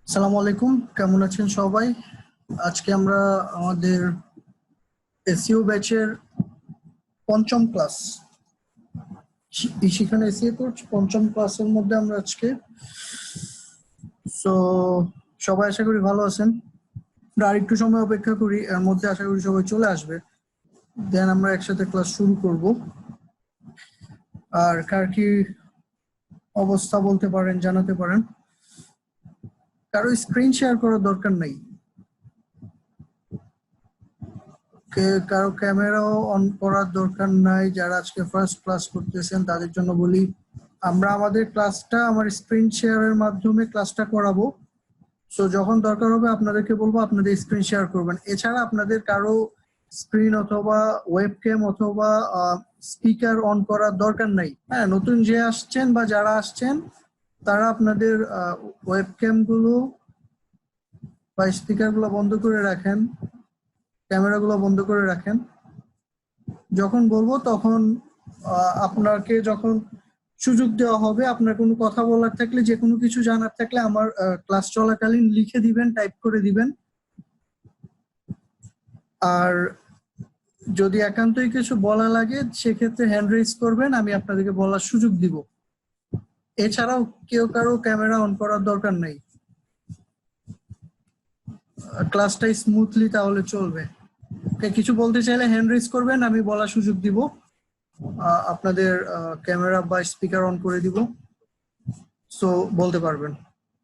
আসসালামু আলাইকুম, কেমন আছেন সবাই? আজকে আমরা আমাদের এসইও ব্যাচের পঞ্চম ক্লাস, সেখানে এসইও কোর্স পঞ্চম ক্লাসের মধ্যে আমরা আজকে। সো সবাই আশা করি ভালো আছেন। আমরা আরেকটু সময় অপেক্ষা করি, এর মধ্যে আশা করি সবাই চলে আসবে, দেন আমরা একসাথে ক্লাস শুরু করব। আর কার কি অবস্থা বলতে পারেন, জানাতে পারেন। কারো স্ক্রিন শেয়ার করার দরকার নেই, কারো ক্যামেরাও অন করার দরকার নাই। যারা আজকে ফার্স্ট ক্লাস করতেছেন তাদের জন্য বলি, আমরা আমাদের ক্লাসটা আমার স্ক্রিন শেয়ারের মাধ্যমে ক্লাসটা করাবো। সো যখন দরকার হবে আপনাদেরকে বলবো আপনাদের স্ক্রিন শেয়ার করবেন। এছাড়া আপনাদের কারো স্ক্রিন অথবা ওয়েবক্যাম অথবা স্পিকার অন করার দরকার নাই। হ্যাঁ, নতুন যে আসছেন বা যারা আসছেন তারা আপনাদের ওয়েবক্যাম গুলো বা স্পিকার গুলো বন্ধ করে রাখেন, ক্যামেরাগুলো বন্ধ করে রাখেন। যখন বলবো তখন আপনাকে যখন সুযোগ দেওয়া হবে, আপনার কোনো কথা বলার থাকলে, যে কোনো কিছু জানার থাকলে আমার ক্লাস চলাকালীন লিখে দিবেন, টাইপ করে দিবেন। আর যদি একান্তই কিছু বলা লাগে সেক্ষেত্রে হ্যান্ড রেজ করবেন, আমি আপনাদেরকে বলার সুযোগ দিব। এছাড়াও কেউ কারো ক্যামেরা অন করার দরকার নাই, ক্লাসটা স্মুথলি তাহলে চলবে। কিছু বলতে চাইলে হ্যান্ড রেজ করবেন, আমি বলার সুযোগ দিব, আপনাদের ক্যামেরা বা স্পিকার অন করে দিব, সো বলতে পারবেন।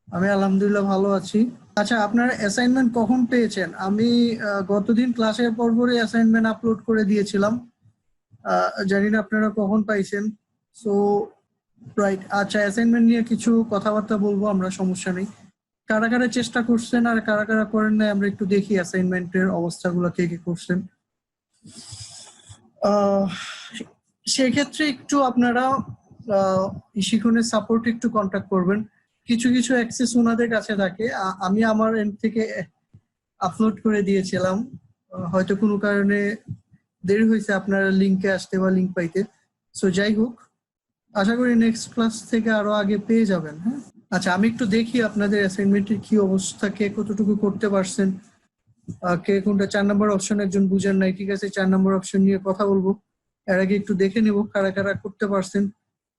আমি আলহামদুলিল্লাহ ভালো আছি। আচ্ছা, আপনারা অ্যাসাইনমেন্ট কখন পেয়েছেন? আমি গতদিন ক্লাসের পরপরই অ্যাসাইনমেন্ট আপলোড করে দিয়েছিলাম, জানি না আপনারা কখন পাইছেন। সো রাইট, আচ্ছা, অ্যাসাইনমেন্ট নিয়ে কিছু কথাবার্তা বলবো আমরা, সমস্যা নেই। কারা কারা চেষ্টা করছেন আর কারা কারা করেন নাই আমরা একটু দেখি অ্যাসাইনমেন্টের অবস্থাগুলো কে কে করছেন। সেক্ষেত্রে একটু আপনারা শিখনের সাপোর্ট একটু কন্ট্যাক্ট করবেন। কিছু কিছু অ্যাক্সেস ওনাদের কাছে থাকে, আমি আমার এন্ড থেকে আপলোড করে দিয়েছিলাম, হয়তো কোনো কারণে দেরি হয়েছে আপনারা লিঙ্কে আসতে বা লিঙ্ক পাইতে। সো যাই হোক, আশা করি নেক্সট ক্লাস থেকে আরো আগে পেয়ে যাবেন। হ্যাঁ, আচ্ছা, আমি একটু দেখি আপনাদের অ্যাসাইনমেন্টের কি অবস্থা, কে কতটুকু করতে পারছেন। কে কোনটা 4 নম্বর অপশন একজন বুঝেন নাই, ঠিক আছে, 4 নম্বর অপশন নিয়ে কথা বলবো। এর আগে একটু দেখে নিব কারা কারা করতে পারছেন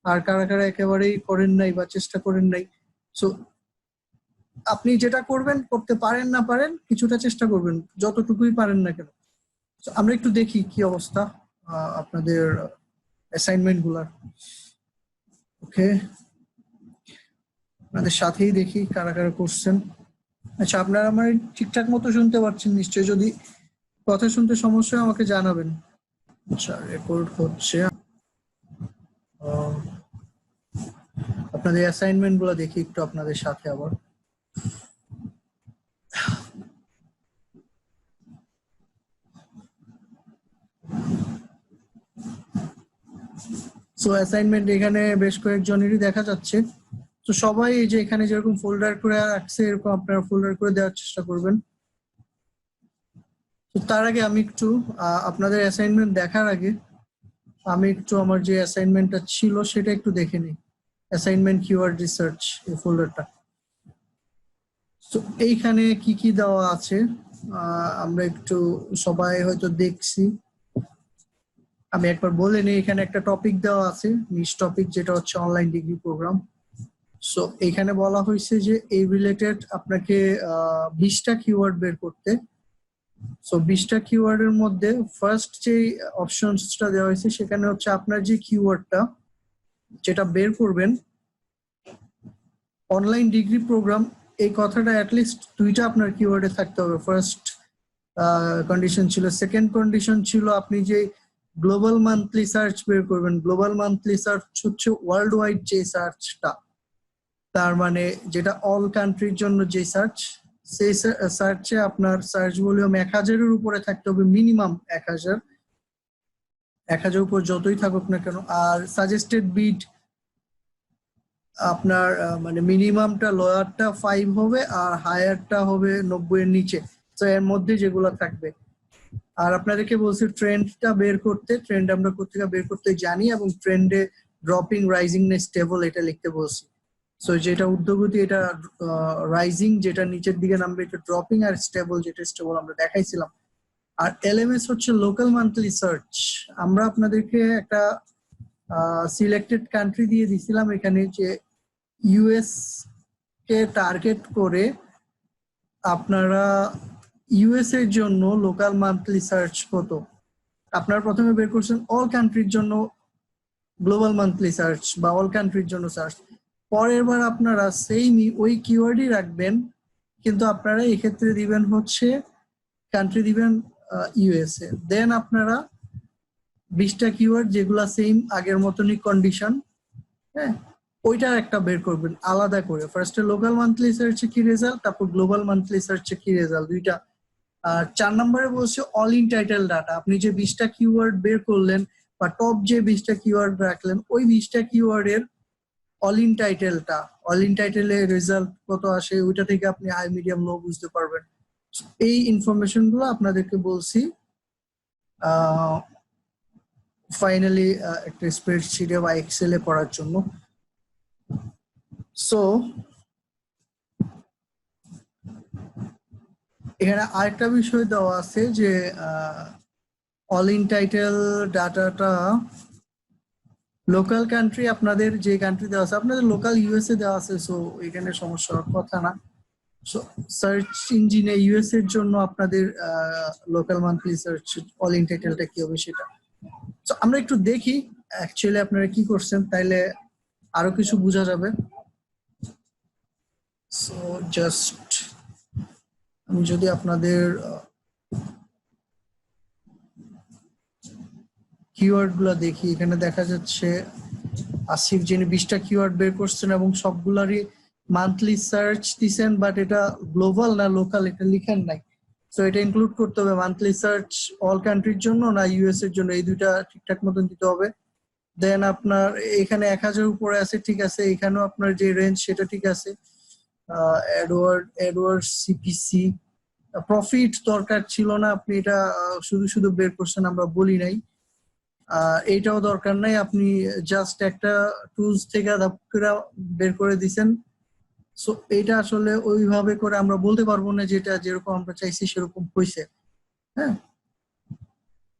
আর কারা কারা একেবারেই করেন নাই বা চেষ্টা করেন নাই। সো আপনি যেটা করবেন, করতে পারেন না পারেন, কিছুটা চেষ্টা করবেন, যতটুকুই পারেন না কেন। আমরা একটু দেখি কি অবস্থা আপনাদের অ্যাসাইনমেন্ট গুলার। ওকে, আপনাদের সাথেই দেখি কারা কারা করছেন। আচ্ছা, আপনারা আমার ঠিকঠাক মতো শুনতে পাচ্ছেন নিশ্চয়ই? যদি কথা শুনতে সমস্যা হয় আমাকে জানাবেন। আচ্ছা, রেকর্ড হচ্ছে। আপনাদের অ্যাসাইনমেন্ট গুলো দেখি একটু আপনাদের সাথে আবার। সো অ্যাসাইনমেন্ট এখানে বেশ কয়েকজনেরই দেখা যাচ্ছে। তো সবাই এই যে এখানে যেরকম ফোল্ডার করে রাখছে এরকম আপনারা ফোল্ডার করে দেওয়ার চেষ্টা করবেন। তো তার আগে আমি একটু আপনাদের অ্যাসাইনমেন্ট দেখার আগে আমি একটু আমার যে অ্যাসাইনমেন্টটা ছিল সেটা একটু দেখে নিই। অ্যাসাইনমেন্ট কিওয়ার্ড রিসার্চ, এই ফোল্ডারটা। তো এইখানে কি কি দেওয়া আছে আমরা একটু সবাই হয়তো দেখছি। আমি একবার বলে নিই, এখানে একটা টপিক দেওয়া আছে, নিশ টপিক, যেটা হচ্ছে অনলাইন ডিগ্রি প্রোগ্রাম। সো এখানে বলা হয়েছে যে এই রিলেটেড আপনাকে 20টা কিওয়ার্ড বের করতে। সো 20টা কিওয়ার্ডের মধ্যে ফার্স্ট যে অপশনসটা দেওয়া হয়েছে সেখানে হচ্ছে আপনার যে কিওয়ার্ডটা যেটা বের করবেন, অনলাইন ডিগ্রি প্রোগ্রাম, এই কথাটা অ্যাটলিস্ট 2টা আপনার কিওয়ার্ডে থাকতে হবে। ফার্স্ট কন্ডিশন ছিল। সেকেন্ড কন্ডিশন ছিল আপনি যে গ্লোবাল মান্থলি সার্চ বের করবেন। গ্লোবাল মান্থলি সার্চ হচ্ছে ওয়ার্ল্ড ওয়াইড যে সার্চটা, তার মানে যেটা অল কান্ট্রির জন্য যে সার্চ, সেই সার্চে আপনার সার্চ ভলিউম 1000-এর উপরে থাকতে হবে, মিনিমাম 1000। 1000 উপর যতই থাকুক না কেন। আর সাজেস্টেড বিড আপনার মানে মিনিমামটা লোয়ারটা 5 হবে আর হায়ারটা হবে 90-এর নিচে। তো এর মধ্যে যেগুলো থাকবে। আর আপনাদেরকে বলছি ট্রেন্ডটা বের করতে, ট্রেন্ড আমরা কোথেকে বের করতে জানি, এবং ট্রেন্ডে ড্রপিং, রাইজিং না স্টেবল এটা লিখতে বলছি। সো যেটা ঊর্ধ্বগতি এটা রাইজিং, যেটা নিচের দিকে নামবে এটা ড্রপিং, আর স্টেবল যেটা স্টেবল আমরা দেখাইছিলাম। আর এলএমএস হচ্ছে লোকাল মান্থলি সার্চ। আমরা আপনাদেরকে একটা সিলেক্টেড কান্ট্রি দিয়ে দিছিলাম এখানে, যে ইউএস কে টার্গেট করে আপনারা ইউএস এর জন্য লোকাল মান্থলি সার্চ কত, আপনারা প্রথমে বের করছেন অল কান্ট্রির জন্য গ্লোবাল মান্থলি সার্চ বা অল কান্ট্রির জন্য সার্চ। পরের বার আপনারা সেম ওই কিওয়ার্ডই রাখবেন, কিন্তু আপনারা এক্ষেত্রে দিবেন হচ্ছে কান্ট্রি দিবেন ইউএসএ। দেন আপনারা 20টা কিওয়ার্ড যেগুলা সেম আগের মতনই কন্ডিশন, হ্যাঁ, ওইটার একটা বের করবেন আলাদা করে। ফার্স্টে লোকাল মান্থলি সার্চে কি রেজাল্ট, তারপর গ্লোবাল মান্থলি সার্চে কি রেজাল্ট, দুইটা। আর 4 নম্বরে বলছে অল ইন টাইটেল ডাটা। আপনি যে 20টা কিওয়ার্ড বের করলেন বা টপ যে 20টা কিওয়ার্ড রাখলেন, ওই 20টা কিওয়ার্ডের অল ইন টাইটেলটা, অল ইন টাইটেলের রেজাল্ট কত আসে, ওইটা থেকে আপনি হাই মিডিয়াম লো বুঝতে পারবেন। এই ইনফরমেশন গুলো আপনাদেরকে বলছি ফাইনালি একটা স্প্রেডশিটে বা এক্সেলে করার জন্য। সো এখানে আরেকটা বিষয় দেওয়া আছে যে অল ইন টাইটেল ডাটাটা লোকাল কান্ট্রি, আপনাদের যে কান্ট্রি দেওয়া আছে, আপনাদের লোকাল ইউএসএ দেওয়া আছে, সো এখানে সমস্যা হওয়ার কথা না। সো সার্চ ইঞ্জিনে ইউএস এর জন্য আপনাদের local monthly search all in টাইটেলটা কি হবে সেটা। সো আমরা একটু দেখি অ্যাকচুয়ালি আপনারা কি করছেন, তাইলে আরো কিছু বোঝা যাবে। সো জাস্ট আমি যদি আপনাদের কিওয়ার্ড গুলা দেখি, এখানে দেখা যাচ্ছে আসিফ যিনি 20টা কিওয়ার্ড বের করছেন এবং সবগুলারই মান্থলি সার্চ দিছেন, বাট এটা গ্লোবাল না লোকাল এটা লিখেন নাই। সো এটা ইনক্লুড করতে হবে মান্থলি সার্চ অল কান্ট্রির জন্য না ইউএস এর জন্য, এই দুইটা ঠিকঠাক মতন দিতে হবে। দেন আপনার এখানে 1000 উপরে আছে, ঠিক আছে, এখানেও আপনার যে রেঞ্জ সেটা ঠিক আছে। এডওয়ার্ড সিপিসি প্রফিট দরকার ছিল না, আপনি এটা শুধু শুধু বের করছেন, আমরা বলি নাই। এইটাও দরকার নাই, আপনি জাস্ট একটা টুলস থেকে বের করে দিছেন। সো এটা আসলে ওইভাবে করে আমরা বলতে পারবো না যেটা যেরকম আমরা চাইছি সেরকম হয়েছে, হ্যাঁ।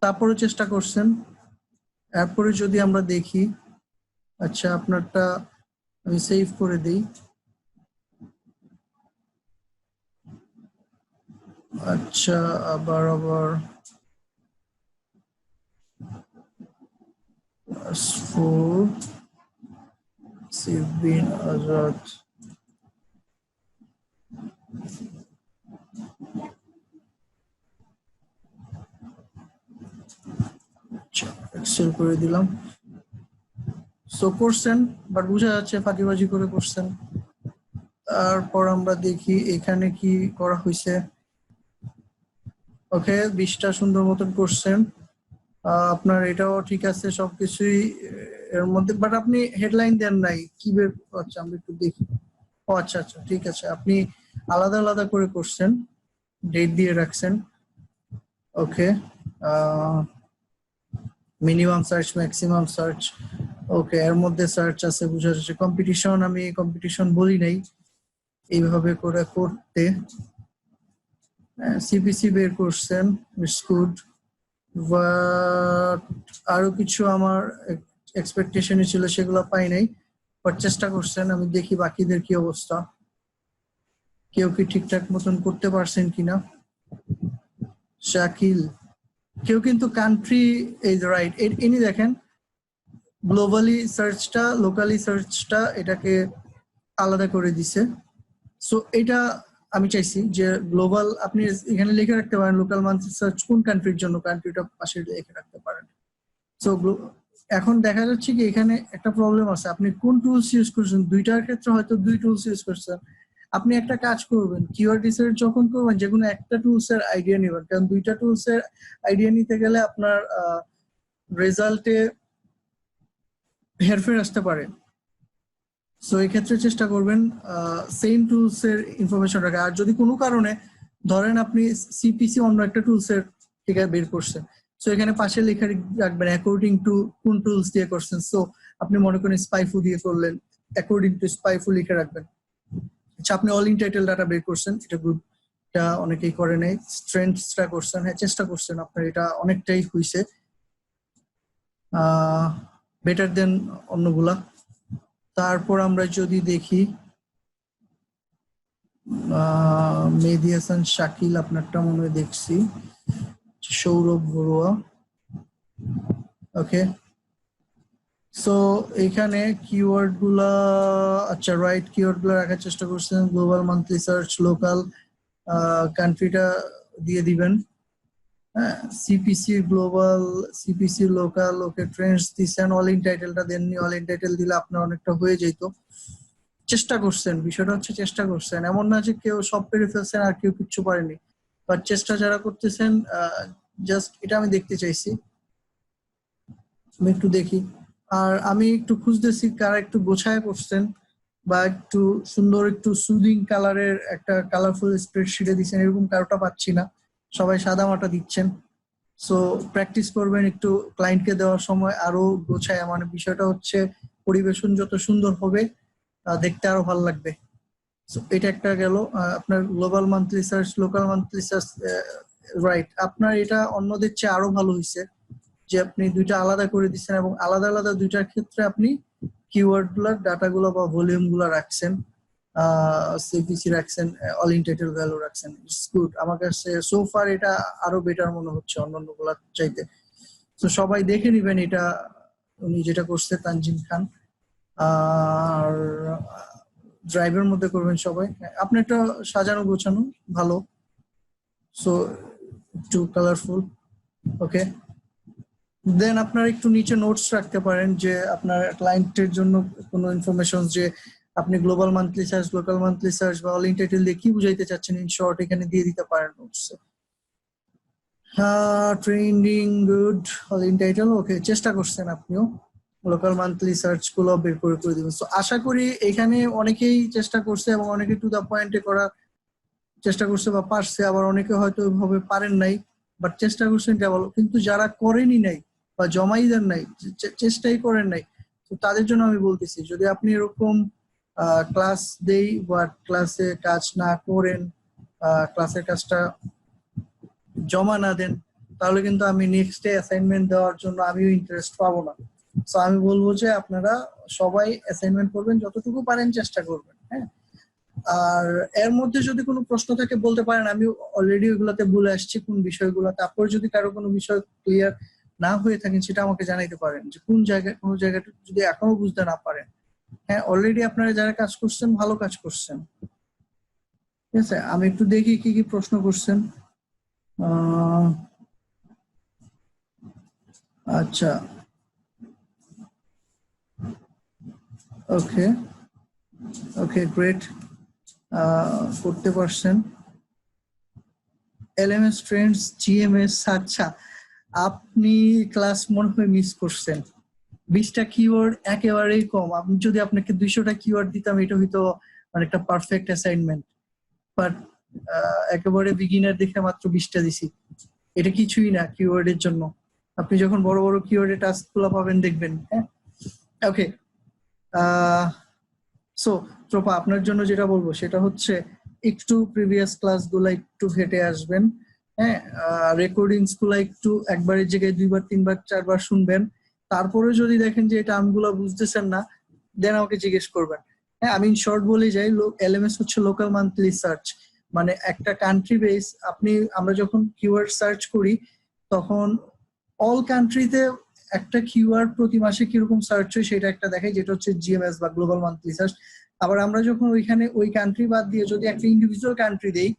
তারপরে চেষ্টা করছেন। এরপরে যদি আমরা দেখি, আচ্ছা আপনারটা আমি সেভ করে দিই। আচ্ছা আবার সিবিন আজাদ, এক্সেল করে দিলাম। সো করছেন, বাট বোঝা যাচ্ছে ফাঁকিবাজি করে করছেন। তারপর আমরা দেখি এখানে কি করা হয়েছে। ওকে, 20টা সুন্দর মতন করছেন, আপনার এটাও ঠিক আছে সবকিছুই এর মধ্যে, বাট আপনি হেডলাইন দেন নাই কি বের। আচ্ছা আমরা একটু দেখি। ও আচ্ছা আচ্ছা ঠিক আছে, আপনি আলাদা আলাদা করে করছেন, ডেট দিয়ে রাখছেন। ওকে, মিনিমাম সার্চ ম্যাক্সিমাম সার্চ, ওকে, এর মধ্যে সার্চ আছে বুঝা যাচ্ছে। কম্পিটিশন, আমি কম্পিটিশন বলি নাই এইভাবে করে করতে। সিপিসি বের করছেন, ইটস গুড, বাট আরো কিছু আমার এক্সপেকটেশনে ছিল সেগুলো পাই নাই, বাট চেষ্টা করছেন। আমি দেখি বাকিদের কি অবস্থা, কেউ কি ঠিকঠাক মতন করতে পারছেন কিনা। শাকিল, কেউ কিন্তু কান্ট্রি এই রাইট, ইনি দেখেন গ্লোবালি সার্চটা লোকালি সার্চটা এটাকে আলাদা করে দিছে। সো এটা আমি চাইছি যে গ্লোবাল আপনি এখানে লিখে রাখতে পারেন লোকাল মান্থলি সার্চ কোন কান্ট্রির জন্য, কান্ট্রিটা পাশে লিখে রাখতে পারেন। সো এখন দেখা যাচ্ছে কি এখানে একটা প্রবলেম আছে, আপনি কোন টুলস ইউজ করছেন, দুইটার ক্ষেত্রে হয়তো দুই টুলস ইউজ করছেন। আপনি একটা কাজ করবেন, কিওয়ার্ড রিসার্চ যখন করবেন যে কোনো একটা টুলস এর আইডিয়া নেবেন, কারণ দুইটা টুলস এর আইডিয়া নিতে গেলে আপনার রেজাল্টে হেরফের আসতে পারে। সো এই ক্ষেত্রে চেষ্টা করবেন সেম টুলস এর ইনফরমেশন রাখা। আর যদি কোনো কারণে ধরেন আপনি সিপিসি অন্য একটা টুলস এর থেকে বের করছেন, সো এখানে পাশে লেখা রাখবেন অ্যাকর্ডিং টু কোন টুলস দিয়ে করছেন। সো আপনি মনে করেন স্পাইফু দিয়ে করলেন, অ্যাকর্ডিং টু স্পাইফুল লিখে রাখবেন। আচ্ছা, আপনি অল ইন টাইটেল ডাটা বের করছেন, এটা গুড, এটা অনেকেই করে নেই। স্ট্রেংথসটা করছেন, হ্যাঁ চেষ্টা করছেন, আপনার এটা অনেকটাই হইছে, বেটার দেন অন্যগুলা। তারপর আমরা যদি দেখি মেহেদী হাসান শাকিল, আপনারটা মনে হয় দেখছি, সৌরভ বড়ুয়া, ওকে। সো এখানে কিওয়ার্ড গুলা, আচ্ছা রাইট কিওয়ার্ড গুলা রাখার চেষ্টা করছেন। গ্লোবাল মান্থলি সার্চ, লোকাল কান্ট্রিটা দিয়ে দিবেন, হ্যাঁ, সিপিসি গ্লোবাল, সিপিসি লোকাল, ওকে। ট্রেন্ডস দিচ্ছেন, অল ইন টাইটেলটা দেননি, অল ইন টাইটেল দিলে আপনার অনেকটা হয়ে যেত। চেষ্টা করছেন, বিষয়টা হচ্ছে চেষ্টা করছেন, এমন না যে কেউ সব পেরে ফেলছেন আর কেউ কিচ্ছু পারেনি, বাট চেষ্টা যারা করতেছেন, জাস্ট এটা আমি দেখতে চাইছি, আমি একটু দেখি। আর আমি একটু খুঁজতেছি কারা একটু গোছায় করছেন বা একটু সুন্দর, একটু সুদিং কালারের একটা কালারফুল স্প্রেডশিটে দিচ্ছেন, এরকম কারোটা পাচ্ছি না, সবাই সাদা মাটা দিচ্ছেন। সো প্র্যাকটিস করবেন একটু, ক্লায়েন্টকে দেওয়ার সময় আরো গোছায়, মানে বিষয়টা হচ্ছে পরিবেশন যত সুন্দর হবে দেখতে আরো ভালো লাগবে। সো এটা একটা গেল আপনার global monthly search, local monthly search, right. আপনার এটা অন্যদের চেয়ে আরো ভালো হয়েছে যে আপনি দুইটা আলাদা করে দিচ্ছেন এবং আলাদা আলাদা দুইটার ক্ষেত্রে আপনি কিওয়ার্ড গুলার ডাটাগুলো বা ভলিউম গুলো রাখছেন, সিপিসি রাখছেন, অল ইন টাইটেল ভ্যালু রাখছেন। ইটস গুড, আমার কাছে সো ফার এটা আরো বেটার মনে হচ্ছে অন্যান্য গুলার চাইতে। তো সবাই দেখে নিবেন এটা, উনি যেটা করছে তানজিম খান, আর ড্রাইভের মধ্যে করবেন সবাই। আপনি একটা সাজানো গোছানো ভালো, সো একটু কালারফুল, ওকে। দেন আপনারা একটু নিচে নোটস রাখতে পারেন যে আপনার ক্লায়েন্টের জন্য কোনো ইনফরমেশন, যে আপনি global monthly search, local monthly search বা অল ইন টাইটেল দিয়ে কি বুঝাইতে চাচ্ছেন, ইন শর্ট এখানে দিয়ে দিতে পারেন নোটসে। Trending good, all in title, okay. চেষ্টা করছেন আপনিও, লোকাল মান্থলি সার্চ গুলো বের করে দিবেন। তো আশা করি এখানে অনেকেই চেষ্টা করছে এবং অনেকে টু দা পয়েন্টে করার চেষ্টা করছে বা পারছে, আবার অনেকে হয়তো ওইভাবে পারেন নাই, বাট চেষ্টা করছেন এটা ভালো। কিন্তু যারা করেনি নাই বা জমাই দেন নাই, চেষ্টাই করেন নাই, তো তাদের জন্য আমি বলতেছি, যদি আপনি এরকম ক্লাস দেই বা ক্লাসে কাজ না করেন, ক্লাসের কাজটা জমা না দেন, তাহলে কিন্তু আমি নেক্সট ডে অ্যাসাইনমেন্ট দেওয়ার জন্য আমিও ইন্টারেস্ট পাবো না। তো আমি বলবো যে আপনারা সবাই অ্যাসাইনমেন্ট করবেন, যতটুকু পারেন চেষ্টা করবেন, হ্যাঁ। আর এর মধ্যে যদি কোনো প্রশ্ন থাকে বলতে পারেন, আমি অলরেডি ওইগুলোতে বলে আসছি কোন বিষয়গুলো। তারপর যদি কারো কোনো বিষয় ক্লিয়ার না হয়ে থাকেন সেটা আমাকে জানাইতে পারেন, যে কোন জায়গায় কোনো জায়গাটা যদি এখনো বুঝতে না পারেন। হ্যাঁ, অলরেডি আপনারা যারা কাজ করছেন ভালো কাজ করছেন, ঠিক আছে। আমি একটু দেখি কি কি প্রশ্ন করছেন। আচ্ছা, ওকে ওকে, গ্রেট, করতে পারছেন। এলএমএস ট্রেন্ডস, জিএমএস, আচ্ছা আপনি ক্লাস মনে হয় মিস করছেন। 20টা কিওয়ার্ড একেবারেই কম। আমি যদি আপনাকে 200টা কিওয়ার্ড দিতাম, এটা হয়তো অনেকটা পারফেক্ট অ্যাসাইনমেন্ট, বাট একেবারে বিগিনার দেখে মাত্র 20টা দিছি, এটা কিছুই না কিওয়ার্ডের জন্য। আপনি যখন বড় বড় কিওয়ার্ডে টাস্ক গুলো পাবেন দেখবেন, হ্যাঁ, ওকে। সো ত্রপা, আপনার জন্য যেটা বলবো সেটা হচ্ছে একটু প্রিভিয়াস ক্লাসগুলো একটু ঘেটে আসবেন, হ্যাঁ, রেকর্ডিংস গুলো একটু একবারের জায়গায় 2বার 3বার 4বার শুনবেন। তারপরে যদি দেখেন যে এটা আমগুলো বুঝতেছেন না, দেন আমাকে জিজ্ঞেস করবেন। হ্যাঁ, আমি শর্ট বলে যাই, এলএমএস হচ্ছে লোকাল মান্থলি সার্চ, মানে একটা কান্ট্রি বেস। আমরা যখন কিওয়ার্ড সার্চ করি তখন অল কান্ট্রিতে একটা কিওয়ার্ড প্রতি মাসে কিরকম সার্চ হয় সেটা একটা দেখাই, যেটা হচ্ছে জিএমএস বা গ্লোবাল মান্থলি সার্চ। আবার আমরা যখন ওইখানে ওই কান্ট্রি বাদ দিয়ে যদি একটা ইন্ডিভিজুয়াল কান্ট্রি দেই,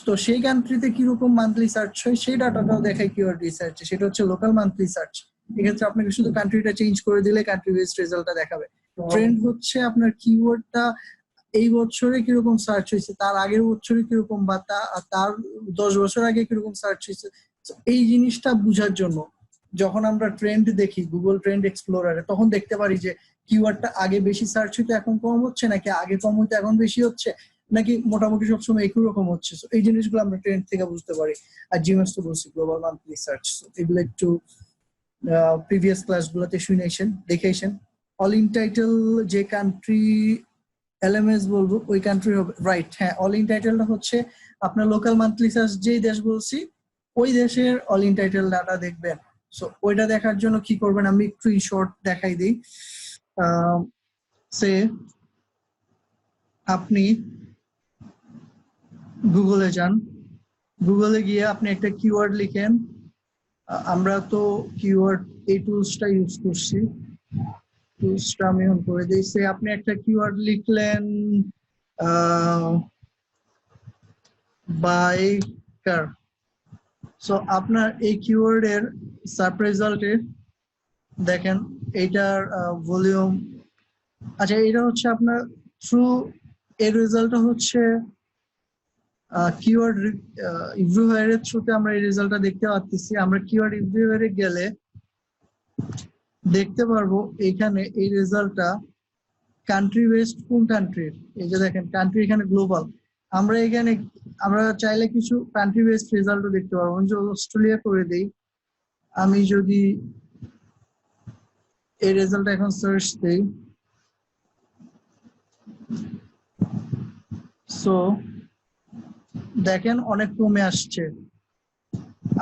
তো সেই কান্ট্রিতে কিরকম মান্থলি সার্চ হয় সেই ডাটাটাও দেখায় কিওয়ার্ড রিসার্চ, সেটা হচ্ছে লোকাল মান্থলি সার্চ। এক্ষেত্রে আপনাকে শুধু কান্ট্রিটা চেঞ্জ করে দিলে কান্ট্রি বেসড রেজাল্টটা দেখাবে। ট্রেন্ড হচ্ছে আপনার কিওয়ার্ডটা এই বছরে কিরকম সার্চ হয়েছে, তার আগের বছরে কিরকম, বা তার 10 বছর আগে কিরকম সার্চ হয়েছে। এই জিনিসটা বোঝার জন্য যখন আমরা ট্রেন্ড দেখি গুগল ট্রেন্ড এক্সপ্লোরারে, তখন দেখতে পারি যে কিওয়ার্ডটা আগে বেশি সার্চ হইতো এখন কম হচ্ছে, নাকি আগে কম হইতো এখন বেশি হচ্ছে, নাকি মোটামুটি সবসময় একই রকম হচ্ছে। এই জিনিসগুলো আমরা ট্রেন্ড থেকে বুঝতে পারি। আর জিএমএস তো বলছি গ্লোবাল মান্থলি সার্চ, এগুলো একটু প্রিভিয়াস ক্লাসগুলোতে শুনেছেন দেখেছেন। অল ইন টাইটেল যে কান্ট্রি এলএমএস বলবো ওই কান্ট্রি হবে, রাইট। হ্যাঁ, অল ইন টাইটেলটা হচ্ছে আপনার লোকাল মান্থলি সার্চ যেই দেশ বলছি ওই দেশের অল ইন টাইটেল ডাটা দেখবেন। সো ওইটা দেখার জন্য কি করবেন আমি একটু শর্ট দেখাই দিই। সে আপনি গুগলে যান, গুগলে গিয়ে আপনি একটা কিওয়ার্ড লিখেন। আমরা তো কিওয়ার্ড এই টুলসটা ইউজ করছি, টুলসটা আমি অন করে দিই। সে আপনি একটা কিওয়ার্ড লিখলেন বাইকার। সো আপনার এই কিওয়ার্ডের সার্চ রেজাল্টে দেখেন এইটার ভলিউম, আচ্ছা এটা হচ্ছে আপনার থ্রু এর রেজাল্টটা হচ্ছে কিওয়ার্ড এর থ্রুতে আমরা এই রেজাল্টটা দেখতে পাচ্ছি। আমরা কিওয়ার্ড এ গেলে দেখতে পারবো এখানে এই রেজাল্টটা কান্ট্রি বেসড কোন কান্ট্রির, এই যে দেখেন কান্ট্রি এখানে গ্লোবাল। আমরা এখানে আমরা চাইলে কিছু কান্ট্রি বেসড রেজাল্টও দেখতে পারবো। আমি যদি অস্ট্রেলিয়া করে দেই, আমি যদি এই রেজাল্ট এখন সার্চ দেই, সো দেখেন অনেক কমে আসছে,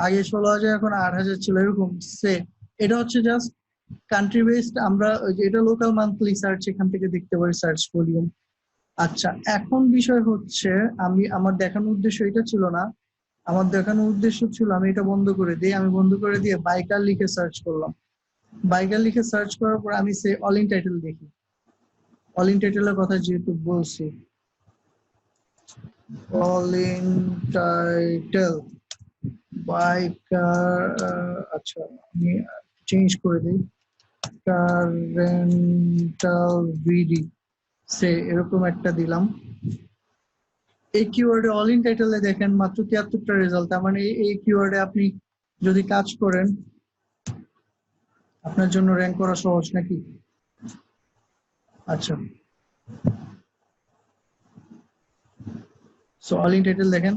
আগে 16,000 এখন 8,000 ছিল এরকম। সে এটা হচ্ছে জাস্ট কান্ট্রি বেসড, আমরা এটা লোকাল মান্থলি সার্চ এখান থেকে দেখতে পারি সার্চ ভলিউম। আচ্ছা এখন বিষয় হচ্ছে আমি আমার দেখানোর উদ্দেশ্য এটা ছিল না, আমার দেখানোর উদ্দেশ্য ছিল আমি এটা বন্ধ করে দিই। আমি বন্ধ করে দিয়ে বাইকার লিখে সার্চ করলাম। বাইকার লিখে সার্চ করার পর আমি সে অল ইন টাইটেল দেখি। অল ইন টাইটেলের কথা যেহেতু বলছি, অল ইন টাইটেল বাইকার, আচ্ছা আমি চেঞ্জ করে দিই, রেন্টাল ভিডি সে এরকম একটা দিলাম। এই কিওয়ার্ডে অল ইন টাইটেলে দেখেন মাত্র 73টা রেজাল্ট। তার মানে এই কিওয়ার্ডে আপনি যদি কাজ করেন আপনার জন্য র্যাঙ্ক করা সহজ নাকি? আচ্ছা, সো অল ইন টাইটেল দেখেন।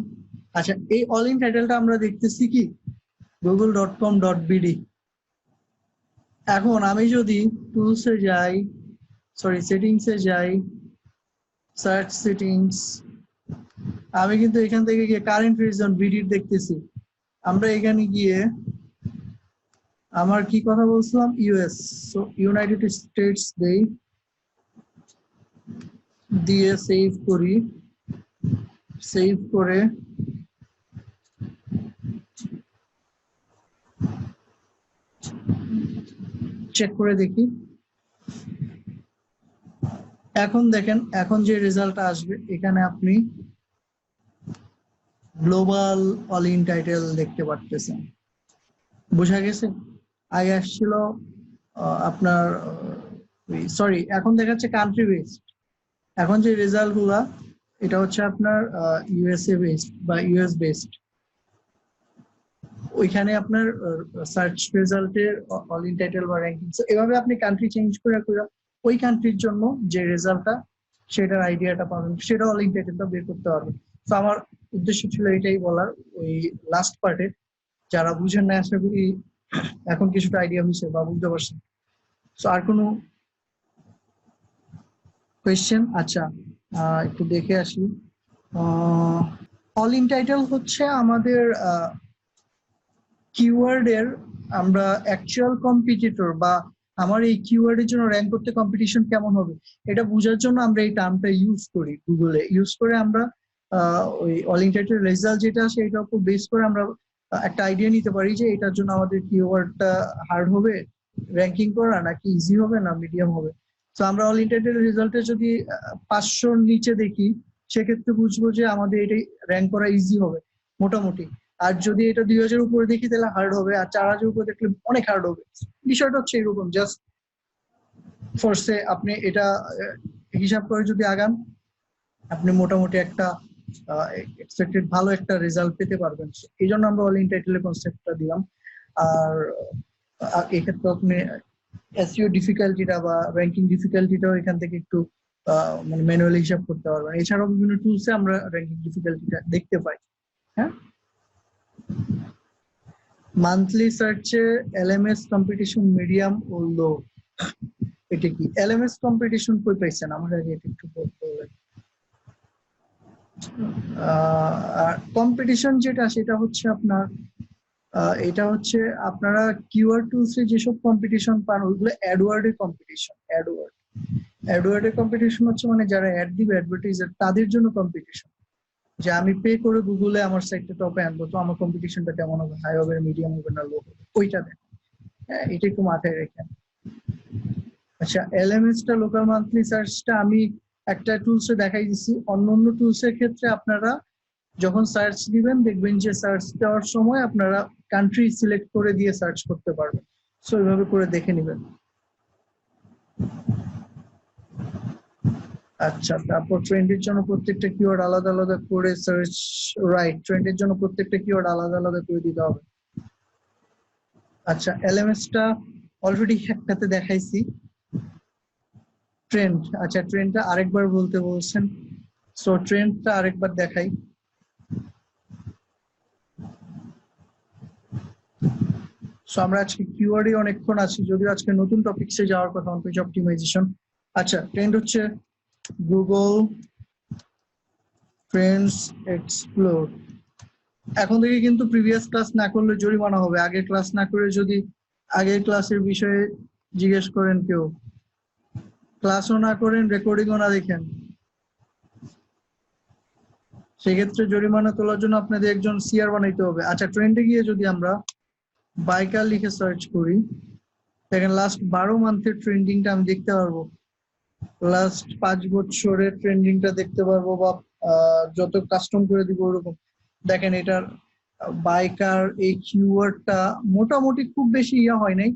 আচ্ছা এই অল ইন টাইটেলটা আমরা দেখতেছি কি google.com.bd। এখন আমি যদি টুলসে যাই, সরি সেটিংসে যাই, সার্চ সেটিংস, আমি কিন্তু এখান থেকে গিয়ে কারেন্ট রিজন বিডি দেখতেছি। আমরা এখানে গিয়ে আমার কি কথা বলছিলাম ইউএস, সো ইউনাইটেড স্টেটস দেই, দিয়ে সেভ করি, সেভ করে চেক করে দেখি। এখন দেখেন এখন যে রেজাল্টটা আসবে এখানে আপনি গ্লোবাল অল ইন টাইটেল দেখতে পারতেছেন। বোঝা গেছে? আগে আসছিল আপনার সরি এখন দেখাচ্ছে কান্ট্রি বেসড। এখন যে রেজাল্ট গুলা এটা হচ্ছে আপনার ইউএসএ বেসড বা ইউএস বেসড। ওইখানে আপনার সার্চ রেজাল্টের অল ইন টাইটেল বা র্যাঙ্কিং, এভাবে আপনি কান্ট্রি চেঞ্জ করে ওই কান্ট্রির জন্য যে রেজাল্টটা সেটার আইডিয়াটা পাবেন, সেটা অল ইন টাইটেলটা বের করতে পারবেন। তো আমার উদ্দেশ্য ছিল এটাই বলার ওই লাস্ট পার্টে। যারা বুঝেন না আশা করি এখন কিছুটা আইডিয়া হয়েছে বা বুঝতে পারছেন। তো আর কোনো কোয়েশ্চেন? আচ্ছা একটু দেখে আসি। অল ইন টাইটেল হচ্ছে আমাদের কিওয়ার্ডের, আমরা অ্যাকচুয়াল কম্পিটিটর বা আমার এই কিওয়ার্ডের জন্য র্যাঙ্ক করতে কম্পিটিশন কেমন হবে এটা বোঝার জন্য আমরা এই টার্মটা ইউজ করি। গুগলে ইউজ করে আমরা ওই অল ইন টাইটেল রেজাল্ট যেটা আসে এটার উপর বেস করে আমরা একটা আইডিয়া নিতে পারি যে এটার জন্য আমাদের কিওয়ার্ডটা হার্ড হবে র্যাঙ্কিং করা, নাকি ইজি হবে না মিডিয়াম হবে। তো আমরা অল ইন টাইটেল রেজাল্টে যদি 500 নিচে দেখি সেক্ষেত্রে বুঝবো যে আমাদের এটাই র্যাঙ্ক করা ইজি হবে মোটামুটি। আর যদি এটা 2,000 উপরে দেখি তাহলে হার্ড হবে, আর 4,000 উপরে দেখলে অনেক হার্ড হবে। বিষয়টা হচ্ছে এরকম, জাস্ট ফোর্সে আপনি এটা হিসাব করে যদি আগান আপনি মোটামুটি একটা এক্সপেক্টেড ভালো একটা রেজাল্ট পেতে পারবেন। এই জন্য আমরা অল ইন টাইটেলের কনসেপ্টটা দিলাম। আর এক্ষেত্রে আপনি এসইও ডিফিকাল্টিটা বা র্যাঙ্কিং ডিফিকাল্টিটাও এখান থেকে একটু মানে ম্যানুয়ালি হিসাব করতে পারবেন। এছাড়াও বিভিন্ন টুলসে আমরা র্যাঙ্কিং ডিফিকাল্টিটা দেখতে পাই। হ্যাঁ, মান্থলি সার্চে এলএমএস কম্পিটিশন মিডিয়াম ও লো, এটা কি এলএমএস কম্পিটিশন কই পাইছেন আমার আগে এটা একটু বলবেন। আর কম্পিটিশন যেটা সেটা হচ্ছে আপনার এটা হচ্ছে আপনারা কিওয়ার্ড টুলসে যেসব কম্পিটিশন পান ওইগুলো অ্যাডওয়ার্ডের কম্পিটিশন। অ্যাডওয়ার্ডের কম্পিটিশন হচ্ছে মানে যারা অ্যাড দিবে অ্যাডভার্টাইজার তাদের জন্য কম্পিটিশন, যে আমি পে করে গুগলে আমার সাইটটা টপে আনবো, তো আমার কম্পিটিশনটা কেমন হবে, হাই হবে, মিডিয়াম হবে না লো হবে, ওইটা দেখ। হ্যাঁ, এটা একটু মাথায় রেখেন। আচ্ছা, এলএমএস টা লোকাল মান্থলি সার্চটা আমি একটা টুলসে দেখাই দিছি। অন্য টুলসের ক্ষেত্রে আপনারা যখন সার্চ দিবেন দেখবেন যে সার্চ দেওয়ার সময় আপনারা কান্ট্রি সিলেক্ট করে দিয়ে সার্চ করতে পারবেন। সো এইভাবে করে দেখে নেবেন। আচ্ছা, তারপর ট্রেন্ডের জন্য প্রত্যেকটা কিওয়ার্ড আলাদা আলাদা করে সার্চ, রাইট, ট্রেন্ডের জন্য প্রত্যেকটা কিওয়ার্ড আলাদা আলাদা করে দিতে হবে। আচ্ছা, এলএমএস টা অলরেডি একটাতে দেখাইছি। ট্রেন্ড, আচ্ছা ট্রেন্ডটা আরেকবার বলতে বলছেন, সো ট্রেন্ডটা আরেকবার দেখাই। সো আমরা আজকে কিওয়ার্ডে অনেকক্ষণ আছি, যদিও আজকে নতুন টপিকসে যাওয়ার কথা, অন পেজ অপটিমাইজেশন। আচ্ছা, ট্রেন্ড হচ্ছে গুগল ট্রেন্ডস এক্সপ্লোর। এখন থেকে কিন্তু প্রিভিয়াস ক্লাস না করলে জরিমানা হবে। আগের ক্লাস না করে যদি আগের ক্লাসের বিষয়ে জিজ্ঞেস করেন, কেউ ক্লাসও না করেন, রেকর্ডিংও না দেখেন, সেক্ষেত্রে জরিমানা তোলার জন্য আপনাদের একজন সিআর বানাইতে হবে। আচ্ছা, ট্রেন্ডে গিয়ে যদি আমরা বাইকার লিখে সার্চ করি, দেখেন লাস্ট 12 মান্থের ট্রেন্ডিংটা আমি দেখতে পারবো, লাস্ট 5 বছরের ট্রেন্ডিংটা দেখতে পারবো, বা যত কাস্টম করে দিব ওরকম। দেখেন এটার বাইকার এই কিওয়ার্ডটা মোটামুটি খুব বেশি ইয়া হয় নাই,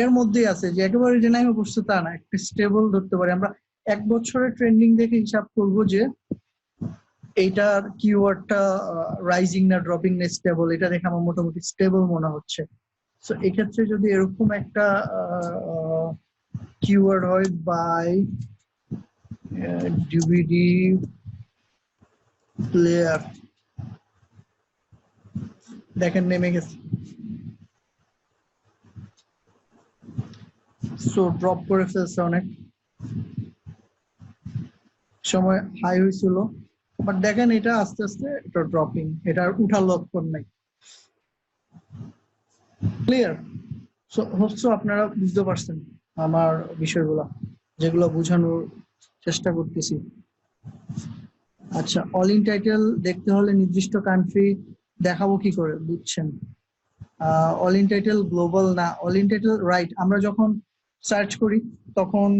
এর মধ্যেই আছে, যে একেবারে যে নাইমে পড়ছে তা না, একটা স্টেবল ধরতে পারি আমরা। 1 বছরের ট্রেন্ডিং দেখে হিসাব করব যে এইটার কিওয়ার্ডটা রাইজিং না ড্রপিং না স্টেবল, এটা দেখে আমার মোটামুটি স্টেবল মনে হচ্ছে। সো এক্ষেত্রে যদি এরকম একটা কিওয়ার্ড হয় বাই ডিভিডি প্লেয়ার, দেখেন নেমে গেছে, সো ড্রপ করে ফেলছে অনেক সময়, হাই হয়েছিল, বাট দেখেন এটা আস্তে আস্তে এটা ড্রপিং, এটার উঠার লক্ষণ নাই। ক্লিয়ার? সো হোপসো আপনারা বুঝতে পারছেন আমার বিষয়গুলো, যেগুলো বোঝানোর চেষ্টা করতেছি। আচ্ছা, অল ইন টাইটেল দেখতে হলে নির্দিষ্ট কান্ট্রি দেখাবো কি করে, বুঝছেন? অল ইন টাইটেল গ্লোবাল না, অল ইন টাইটেল রাইট, আমরা যখন সার্চ করি তখন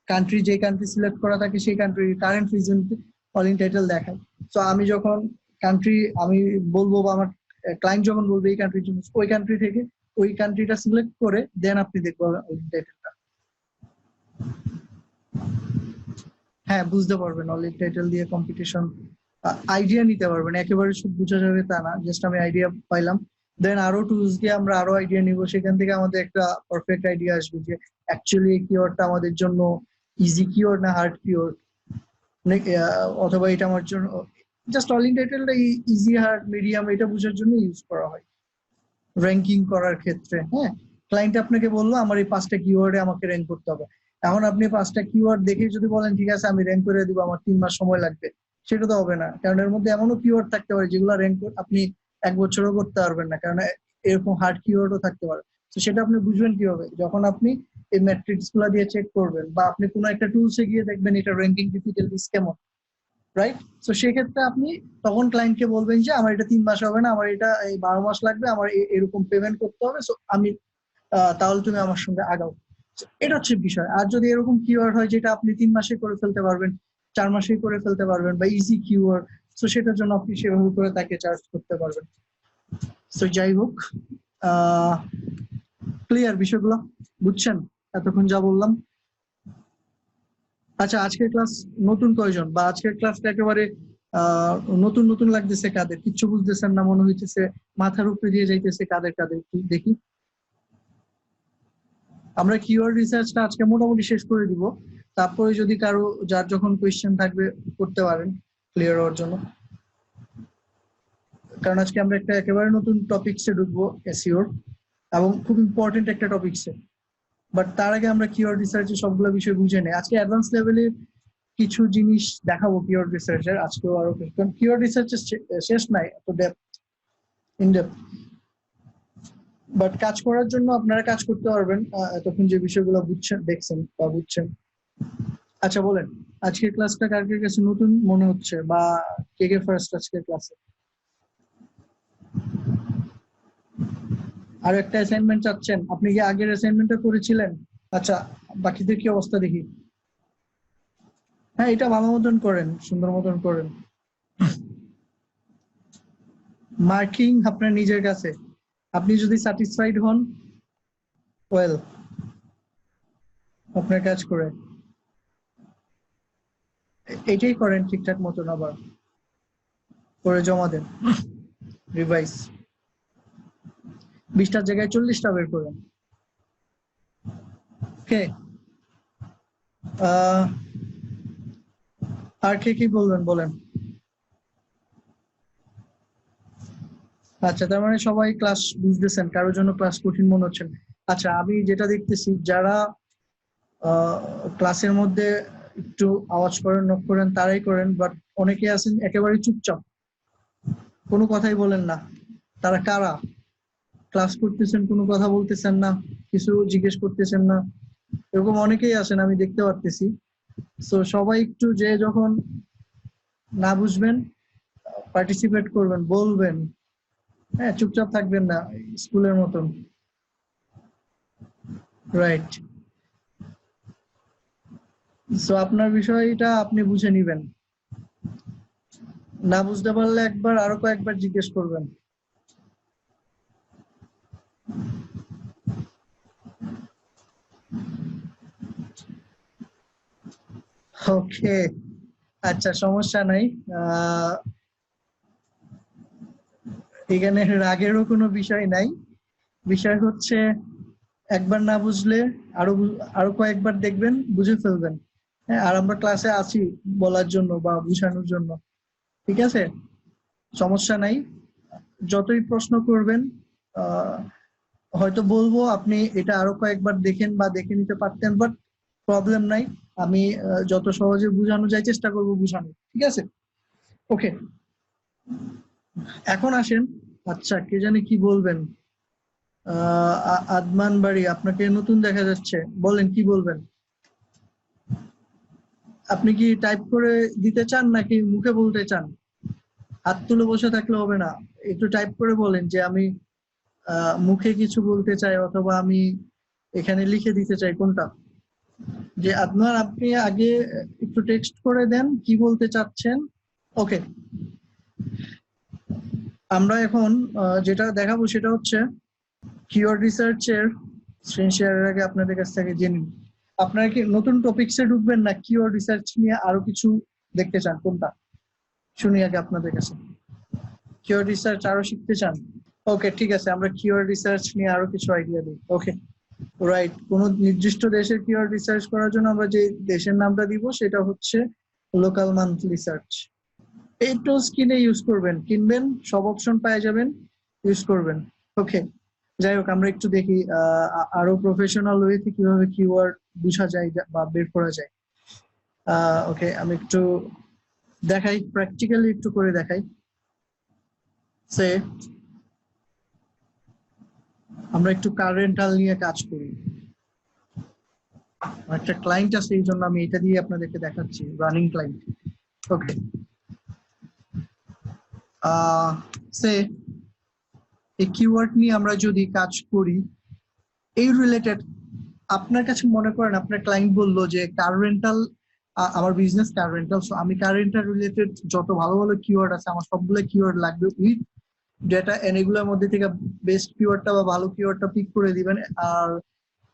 কান্ট্রি, যে কান্ট্রি সিলেক্ট করা থাকে সেই কান্ট্রির current reason all in title দেখায়। তো আমি যখন কান্ট্রি আমি বলবো, বা আমার ক্লায়েন্ট যখন বলবে এই কান্ট্রির জন্য, ওই কান্ট্রি থেকে ওই কান্ট্রিটা সিলেক্ট করে দেন আপনি দেখবেন অল ইন টাইটেলটা। হ্যাঁ, বুঝতে পারবেন অল ইন টাইটেল দিয়ে কম্পিটিশন আইডিয়া নিতে পারবেন, একেবারে সব বোঝা যাবে তা না, জাস্ট আমি আইডিয়া পাইলাম, দেন আরো টুলস দিয়ে আমরা আরো আইডিয়া নিব, সেখান থেকে আমাদের একটা পারফেক্ট আইডিয়া আসবে যে অ্যাকচুয়ালি এই কিওয়ার্ডটা আমাদের জন্য ইজি কিওয়ার্ড না হার্ড কিওয়ার্ড, অথবা এটা আমার জন্য জাস্ট অল ইন টাইটেলটা ইজি হার্ড মিডিয়াম এটা বোঝার জন্য ইউজ করা হয় র্যাঙ্কিং করার ক্ষেত্রে। হ্যাঁ, ক্লায়েন্ট আপনাকে বললো আমার এই 5টা কিওয়ার্ডে আমাকে র্যাঙ্ক করতে হবে, এখন আপনি 5টা কিওয়ার্ড দেখে যদি বলেন ঠিক আছে আমি র্যাঙ্ক করে দিব, আমার 3 মাস সময় লাগবে, সেটা তো হবে না, কারণ এর মধ্যে এমনও কিওয়ার্ড থাকতে পারে যেগুলো র্যাঙ্ক আপনি 1 বছরও করতে পারবেন না, কারণ এরকম হার্ড কিওয়ার্ডও থাকতে পারে। তো সেটা আপনি বুঝবেন কিভাবে, যখন আপনি এই ম্যাট্রিক্স গুলা দিয়ে চেক করবেন, বা আপনি কোনো একটা টুলসে গিয়ে দেখবেন এটা র্যাঙ্কিং ডিফিকাল্টিস কেমন, রাইট? তো সেক্ষেত্রে আপনি তখন ক্লায়েন্টকে বলবেন যে আমার এটা 3 মাস হবে না, আমার এটা এই 12 মাস লাগবে, আমার এরকম পেমেন্ট করতে হবে, সো আমি তাহলে তুমি আমার সঙ্গে আগাও। এটা হচ্ছে বিষয়। আর যদি এরকম কিওয়ার্ড হয় যেটা আপনি 3 মাসে করে ফেলতে পারবেন, 4 মাসে করে ফেলতে পারবেন, বা ইজি কিওয়ার্ড, তো সেটার জন্য আপনি সেভাবে করে তাকে চার্জ করতে পারবেন। তো যাই হোক, ক্লিয়ার বিষয়গুলো বুঝছেন এতক্ষণ যা বললাম? আচ্ছা, আজকের ক্লাস নতুন কয়জন, বা আজকের ক্লাসটা একেবারে নতুন নতুন লাগতেছে কাদের, কিচ্ছু বুঝতেছেন না মনে হইতেছে, মাথার উপরে দিয়ে যাইতেছে কাদের কাদের, দেখি। আমরা কিওয়ার্ড রিসার্চটা আজকে মোটামুটি শেষ করে দিব, তারপরে যদি কারো যার যখন কোয়েশ্চেন থাকবে করতে পারেন ক্লিয়ার হওয়ার জন্য, কারণ আজকে আমরা একটা একেবারে নতুন টপিকসে ঢুকবো, এসইওর, এবং খুব ইম্পর্টেন্ট একটা টপিকসে। বাট তার আগে আমরা কিওয়ার্ড রিসার্চের সবগুলো বিষয় বুঝে নেই। আজকে অ্যাডভান্স লেভেলে কিছু জিনিস দেখাবো কিওয়ার্ড রিসার্চের, আজকেও আরো কারণ কিওয়ার্ড রিসার্চের শেষ নাই এত ডেপথ, ইন ডেপথ। বাট কাজ করার জন্য আপনারা কাজ করতে পারবেন এতক্ষণ যে বিষয়গুলো বুঝছেন, দেখছেন বা বুঝছেন। আচ্ছা বলেন, আজকের ক্লাসটা কার কার কাছে নতুন মনে হচ্ছে, বা কে কে ফার্স্ট আজকের ক্লাসে? আর একটা অ্যাসাইনমেন্ট চাচ্ছেন? আপনি কি আগের অ্যাসাইনমেন্টটা করেছিলেন? আচ্ছা, বাকিদের কি অবস্থা দেখি। হ্যাঁ, এটা ভালো মতন করেন, সুন্দর মতন করেন। মার্কিং আপনার নিজের কাছে, আপনি যদি স্যাটিসফাইড হন, ওয়েল, আপনার কাজ করে এটাই করেন ঠিকঠাক মতন, আবার করে জমা দেন, রিভাইজ। 20টার জায়গায় 40টা বের করেন। ওকে, আর কে কি বলবেন বলেন। আচ্ছা, তার মানে সবাই ক্লাস বুঝতেছেন, কারোর জন্য ক্লাস কঠিন মনে হচ্ছে না। আচ্ছা, আমি যেটা দেখতেছি, যারা ক্লাসের মধ্যে একটু আওয়াজ করেন, নক করেন, তারাই করেন, বাট অনেকে আছেন একেবারে চুপচাপ, কোনো কথাই বলেন না। তারা কারা? ক্লাস করতেছেন, কোনো কথা বলতেছেন না, কিছু জিজ্ঞেস করতেছেন না, এরকম অনেকেই আছেন, আমি দেখতে পারতেছি। তো সবাই একটু, যে যখন না বুঝবেন পার্টিসিপেট করবেন, বলবেন, হ্যাঁ, চুপচাপ থাকবেন না স্কুলের মতন। রাইট। সো আপনার বিষয়টা আপনি বুঝে নিবেন, না বুঝতে পারলে একবার আরো কয়েকবার জিজ্ঞেস করবেন। ওকে, আচ্ছা, সমস্যা নাই। এখানে রাগেরও কোনো বিষয় নাই। বিষয় হচ্ছে, একবার না বুঝলে আরো আরো কয়েকবার দেখবেন, বুঝে ফেলবেন। হ্যাঁ, আর আমরা ক্লাসে আছি বলার জন্য বা বুঝানোর জন্য, ঠিক আছে? সমস্যা নাই, যতই প্রশ্ন করবেন হয়তো বলবো আপনি এটা আরো কয়েকবার দেখেন বা দেখে নিতে পারতেন, বাট প্রবলেম নাই। আমি যত সহজে বুঝানো যায় চেষ্টা করব বুঝানো, ঠিক আছে? ওকে, এখন আসেন। আচ্ছা, কে জানি কি বলবেন? আদমান বাড়ি, আপনাকে নতুন দেখা যাচ্ছে, বলেন কি বলবেন। আপনি কি টাইপ করে দিতে চান নাকি মুখে বলতে চান? হাত তুলে বসে থাকলে হবে না, একটু টাইপ করে বলেন যে আমি মুখে কিছু বলতে চাই, অথবা আমি এখানে লিখে দিতে চাই, কোনটা? যে আপনার, আপনি আগে একটু টেক্সট করে দেন কি বলতে চাচ্ছেন। ওকে, আমরা এখন যেটা দেখাবো সেটা হচ্ছে কিওয়ার্ড রিসার্চের। স্ক্রিন শেয়ারের আগে আপনাদের কাছ থেকে জেনে নিন, আপনারা কি নতুন টপিকসে ঢুকবেন না কিওয়ার্ড রিসার্চ নিয়ে আরো কিছু দেখতে চান, কোনটা? শুনি আগে আপনাদের কাছে। কিওয়ার্ড রিসার্চ আরো শিখতে চান? ওকে, ঠিক আছে, আমরা কিওয়ার্ড রিসার্চ নিয়ে আরো কিছু আইডিয়া দিই। ওকে, রাইট। কোন নির্দিষ্ট দেশের কিওয়ার্ড রিসার্চ করার জন্য আমরা যে দেশের নামটা দিব সেটা হচ্ছে লোকাল মান্থলি সার্চ। এই টুলস কিনে ইউজ করবেন, কিনবেন, সব অপশন পেয়ে যাবেন, ইউজ করবেন। ওকে, যাই হোক, আমরা একটু দেখি আরো প্রফেশনাল ওয়েতে কিভাবে কিওয়ার্ড বোঝা যায় বা বের করা যায়। ওকে, আমি একটু দেখাই, প্র্যাকটিক্যালি একটু করে দেখাই। সে আমরা একটু কার রেন্টাল নিয়ে কাজ করি, একটা ক্লায়েন্ট আছে, এই জন্য আমি এটা দিয়ে আপনাদেরকে দেখাচ্ছি, রানিং ক্লায়েন্ট। ওকে, সে এই কিওয়ার্ড নিয়ে আমরা যদি কাজ করি, এই রিলেটেড, আপনার কাছে মনে করেন আপনার ক্লায়েন্ট বললো যে কার রেন্টাল, আমার বিজনেস কার রেন্টাল, সো আমি কার রেন্টাল রিলেটেড যত ভালো ভালো কিওয়ার্ড আছে আমার সবগুলো কিওয়ার্ড লাগবে উইথ ডেটা, এন্ড এগুলোর মধ্যে থেকে বেস্ট কিওয়ার্ডটা বা ভালো কিওয়ার্ডটা পিক করে দিবেন। আর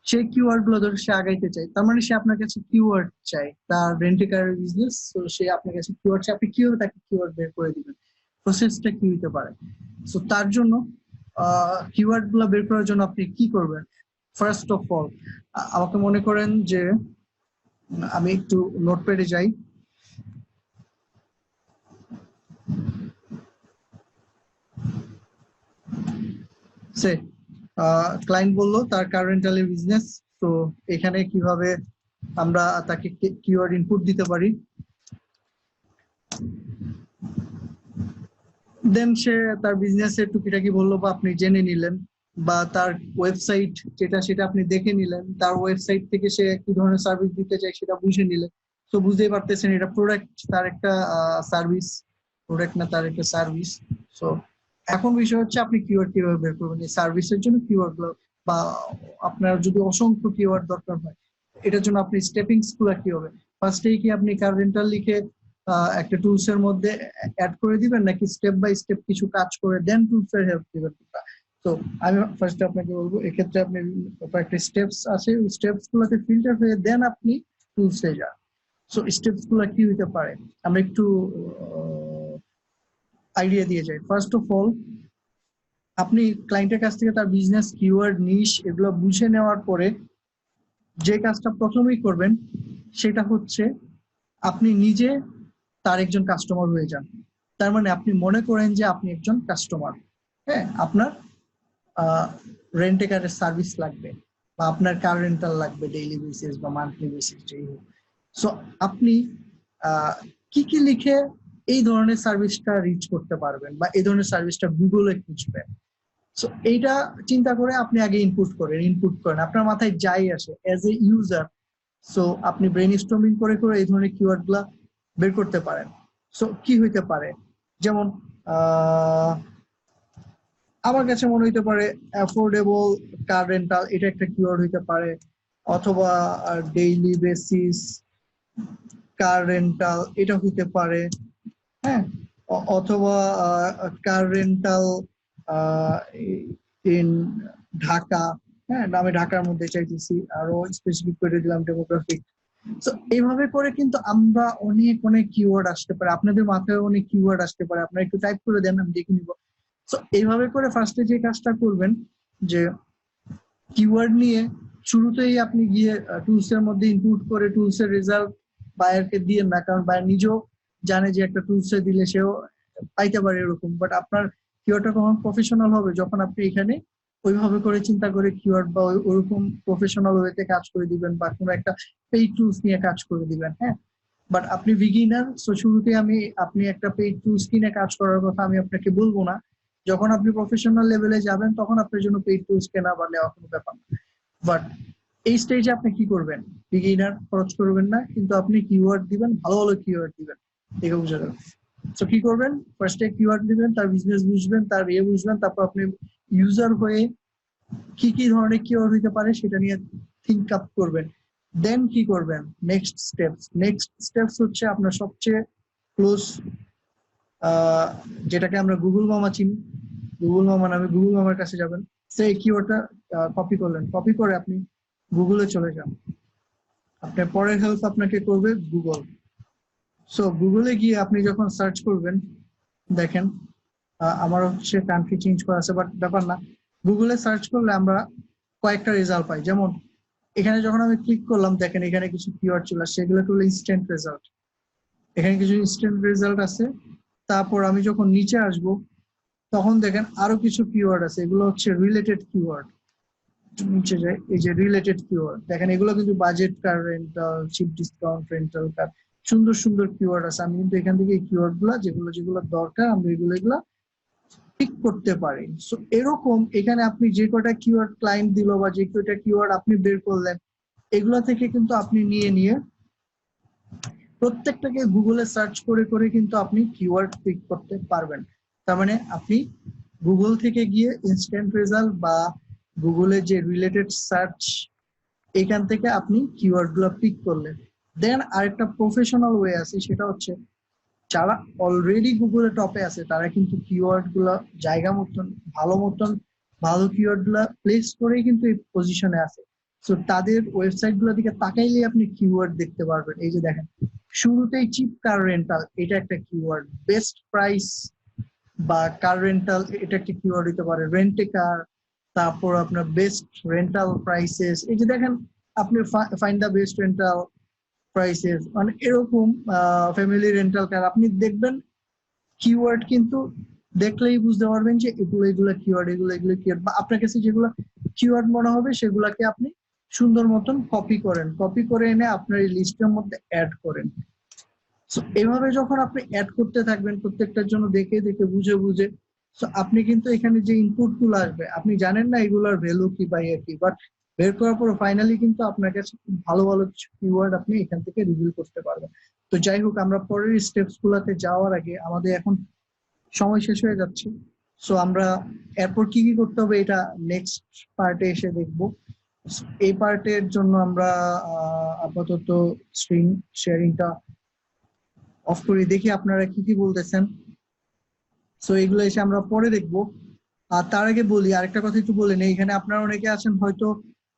সেই কিওয়ার্ড গুলো ধরে সে আগাইতে চায়, তার মানে সে আপনার কাছে কিওয়ার্ড চাই, তার রেন্টে কারের বিজনেস, তো সে আপনার কাছে কিওয়ার্ড চাই, আপনি কিভাবে তাকে কিওয়ার্ড বের করে দিবেন, প্রসেসটা কি হতে পারে? সো তার জন্য কিওয়ার্ড গুলো বের করার জন্য আপনি কি করবেন? ফার্স্ট অফ অল, আমাকে মনে করেন যে আমি একটু নোটপ্যাডে যাই। সে ক্লায়েন্ট বললো তার কার রেন্টালের বিজনেস, তো এখানে কিভাবে আমরা তাকে কিওয়ার্ড ইনপুট দিতে পারি, দেন সে তার বিজনেসের টুকিটাকি বললো বা আপনি জেনে নিলেন, বা তার ওয়েবসাইট যেটা সেটা আপনি দেখে নিলেন, তার ওয়েবসাইট থেকে সে কি ধরনের সার্ভিস দিতে চায় সেটা বুঝে নিলেন। তো বুঝতেই পারতেছেন এটা প্রোডাক্ট, তার একটা সার্ভিস, প্রোডাক্ট না তার একটা সার্ভিস। সো এখন বিষয় হচ্ছে আপনি কিওয়ার্ড কিভাবে বের করবেন এই সার্ভিসের জন্য কিওয়ার্ড গুলো, বা আপনার যদি অসংখ্য কিওয়ার্ড দরকার হয় এটার জন্য আপনি স্টেপিংস গুলো কি হবে, ফার্স্টেই কি আপনি কার রেন্টাল লিখে একটা টুলস এর মধ্যে অ্যাড করে দিবেন, নাকি স্টেপ বাই স্টেপ কিছু কাজ করে দেন টুলস এর হেল্প দিবেন? তো আমি ফার্স্ট আপনাকে বলবো এক্ষেত্রে আপনি কয়েকটা স্টেপস আছে, ওই স্টেপস গুলোতে ফিল্টার হয়ে দেন আপনি টুলস এ যান। সো স্টেপস গুলো কি হইতে পারে আমরা একটু আইডিয়া দিয়ে যাই। ফার্স্ট অফ অল আপনি ক্লায়েন্টের কাছ থেকে তার বিজনেস কিওয়ার্ড নিশ এগুলো বুঝে নেওয়ার পরে যে কাজটা প্রথমেই করবেন সেটা হচ্ছে আপনি নিজে তার একজন কাস্টমার হয়ে যান। তার মানে আপনি মনে করেন যে আপনি একজন কাস্টমার, হ্যাঁ, আপনার রেন্ট এ কারের সার্ভিস লাগবে, বা আপনার কার রেন্টাল লাগবে ডেইলি বেসিস বা মান্থলি বেসিস যেই হোক। সো আপনি কি কি লিখে এই ধরনের সার্ভিসটা রিচ করতে পারবেন, বা এই ধরনের সার্ভিসটা গুগলে খুঁজবেন। সো এইটা চিন্তা করে আপনি আগে ইনপুট করেন আপনার মাথায় যাই আসে এজ এ ইউজার। সো আপনি ব্রেন স্টর্মিং করে করে এই ধরনের কিওয়ার্ড গুলা বের করতে পারেন। সো কি হইতে পারে, যেমন আমার কাছে মনে হইতে পারে অ্যাফোর্ডেবল কার রেন্টাল, এটা একটা কিওয়ার্ড হইতে পারে, অথবা ডেইলি বেসিস কার রেন্টাল এটা হইতে পারে, হ্যাঁ, অথবা কার রেন্টাল ইন ঢাকা, হ্যাঁ, আমি ঢাকার মধ্যে চাইতেছি, আরো স্পেসিফিক করে দিলাম ডেমোগ্রাফিক। তো এইভাবে করে কিন্তু আমরা অনেক অনেক কিওয়ার্ড আসতে পারে, আপনাদের মাথায় অনেক কিওয়ার্ড আসতে পারে, আপনারা একটু টাইপ করে দেন আমি দেখে নিব। তো এইভাবে করে ফার্স্টে যে কাজটা করবেন যে কিওয়ার্ড নিয়ে শুরুতেই আপনি গিয়ে টুলস এর মধ্যে ইনপুট করে টুলস এর রেজাল্ট বায়ারকে দিয়ে না, কারণ বায়ার নিজেও জানে যে একটা টুলস এ দিলে সেও পাইতে পারে এরকম। বাট আপনার কিওয়ার্ডটা কখন প্রফেশনাল হবে, যখন আপনি এখানে ওইভাবে করে চিন্তা করে কিওয়ার্ড বা ওরকম প্রফেশনাল ওয়েতে কাজ করে দিবেন, বা কোনো একটা পেইড টুলস নিয়ে কাজ করে দিবেন, হ্যাঁ। বাট আপনি বিগিনার, সো শুরুতে আপনি একটা পেইড টুলস কিনে কাজ করার কথা আমি আপনাকে বলবো না। যখন আপনি প্রফেশনাল লেভেলে যাবেন তখন আপনার জন্য পেইড টুলস কেনা বা নেওয়া কোনো ব্যাপার না। বাট এই স্টেজে আপনি কি করবেন, বিগিনার খরচ করবেন না, কিন্তু আপনি কিওয়ার্ড দিবেন, ভালো ভালো কিওয়ার্ড দিবেন, দেখে বুঝে যাবেন। তো কি করবেন, ফার্স্টে কিওয়ার্ড দিবেন, তার বিজনেস বুঝবেন, তার বুঝবেন, তারপর আপনি ইউজার হয়ে কি কি ধরনের কিওয়ার্ড হইতে পারে সেটা নিয়ে থিঙ্ক আপ করবেন। দেন কি করবেন, নেক্সট স্টেপস হচ্ছে আপনার সবচেয়ে ক্লোজ, যেটাকে আমরা গুগল মামা চিনি, গুগল মামা নামে গুগল মামার কাছে যাবেন, সেই কিওয়ার্ডটা কপি করলেন, কপি করে আপনি গুগলে চলে যান। আপনার পরের হেল্প আপনাকে করবে গুগল। সো গুগলে গিয়ে আপনি যখন সার্চ করবেন, দেখেন আমার হচ্ছে কান্ট্রি চেঞ্জ করা আছে, বাট ব্যাপার না, গুগলে সার্চ করলে আমরা কয়েকটা রেজাল্ট পাই। যেমন এখানে যখন আমি ক্লিক করলাম, দেখেন এখানে কিছু কিওয়ার্ড চলে আসছে, এগুলো হলো ইনস্ট্যান্ট রেজাল্ট, এখানে কিছু ইনস্ট্যান্ট রেজাল্ট আছে। তারপর আমি যখন নিচে আসব তখন দেখেন আরো কিছু কিওয়ার্ড আছে, এগুলো হচ্ছে রিলেটেড কিওয়ার্ড। নিচে যায়, এই যে রিলেটেড কিওয়ার্ড, দেখেন এগুলো কিন্তু budget car rental, cheap discount rental car, সুন্দর সুন্দর কিওয়ার্ড আছে। আমি কিন্তু এখান থেকে এই কিওয়ার্ড গুলা যেগুলো যেগুলো দরকার আমরা এগুলা ঠিক করতে পারি। সো এরকম এখানে আপনি যে কটা কিওয়ার্ড ক্লায়েন্ট দিল বা যে কটা কিওয়ার্ড আপনি বের করলেন, এগুলা থেকে কিন্তু আপনি নিয়ে নিয়ে প্রত্যেকটাকে গুগলে সার্চ করে করে কিন্তু আপনি কিওয়ার্ড পিক করতে পারবেন। তার মানে আপনি গুগল থেকে গিয়ে ইনস্ট্যান্ট রেজাল্ট বা গুগলে যে রিলেটেড সার্চ, এখান থেকে আপনি কিওয়ার্ড গুলো পিক করলেন। দেন আরেকটা প্রফেশনাল ওয়ে আছে, সেটা হচ্ছে যারা অলরেডি গুগলে টপে আছে তারা কিন্তু কিওয়ার্ড গুলা জায়গা মতন ভালো কিওয়ার্ড গুলা প্লেস করেই কিন্তু এই পজিশনে আছে। সো তাদের ওয়েবসাইট গুলোর দিকে তাকাইলে আপনি কিওয়ার্ড দেখতে পারবেন। এই যে দেখেন শুরুতেই চিপ কার রেন্টাল, এটা একটা কিওয়ার্ড, বেস্ট প্রাইস বা কার রেন্টাল এটা একটা কিওয়ার্ড হতে পারে, রেন্ট এ কার, তারপর আপনার বেস্ট রেন্টাল প্রাইসেস, এই যে দেখেন আপনি find the best rental prices, মানে এরকম ফ্যামিলি রেন্টাল কার আপনি দেখবেন। কিওয়ার্ড কিন্তু দেখলেই বুঝতে পারবেন যে এগুলো কিওয়ার্ড, এগুলো কিওয়ার্ড, বা আপনার কাছে যেগুলো কিওয়ার্ড মনে হবে সেগুলাকে আপনি সুন্দর মতন কপি করেন, কপি করে এনে আপনার এই লিস্টের মধ্যে অ্যাড করেন। সো এভাবে যখন আপনি অ্যাড করতে থাকবেন প্রত্যেকটার জন্য দেখে দেখে বুঝে বুঝে, সো আপনি কিন্তু এখানে যে ইনপুট গুলো আসবে আপনি জানেন না এগুলোর ভ্যালু কি বা কি, বাট বের করার পর ফাইনালি কিন্তু আপনার কাছে খুব ভালো ভালো কিছু কিওয়ার্ড আপনি এখান থেকে রিভিল করতে পারবেন। তো যাই হোক, আমরা পরের স্টেপস গুলাতে যাওয়ার আগে আমাদের এখন সময় শেষ হয়ে যাচ্ছে। সো আমরা এরপর কি কি করতে হবে এটা নেক্সট পার্টে এসে দেখবো। এই পার্টের জন্য আমরা আপাতত স্ক্রিন শেয়ারিংটা অফ করে দেখি আপনারা কি কি বলতেছেন। সো এগুলো এসে আমরা পরে দেখবো। আর তার আগে বলি আরেকটা কথা একটু বলে নেই, এখানে আপনারা অনেকে আছেন হয়তো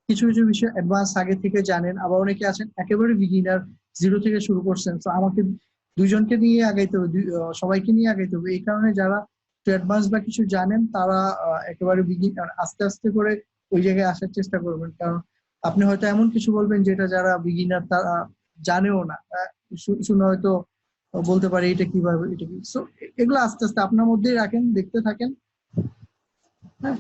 কিছু কিছু বিষয় অ্যাডভান্স আগে থেকে জানেন, আবার অনেকে আছেন একেবারে বিগিনার, জিরো থেকে শুরু করছেন। তো আমাকে দুইজনকে নিয়ে আগাইতে হবে, সবাইকে নিয়ে আগাইতে হবে। এই কারণে যারা অ্যাডভান্স বা কিছু জানেন তারা একেবারে বিগিনার আস্তে আস্তে করে ওই জায়গায় আসার চেষ্টা করবেন, কারণ আপনি হয়তো এমন কিছু বলবেন যেটা যারা বিগিনার তারা জানেও না, শুনে হয়তো বলতে পারে এটা কিভাবে এটা কি। সো এগুলো আস্তে আস্তে আপনার মধ্যেই রাখেন, দেখতে থাকেন। হ্যাঁ,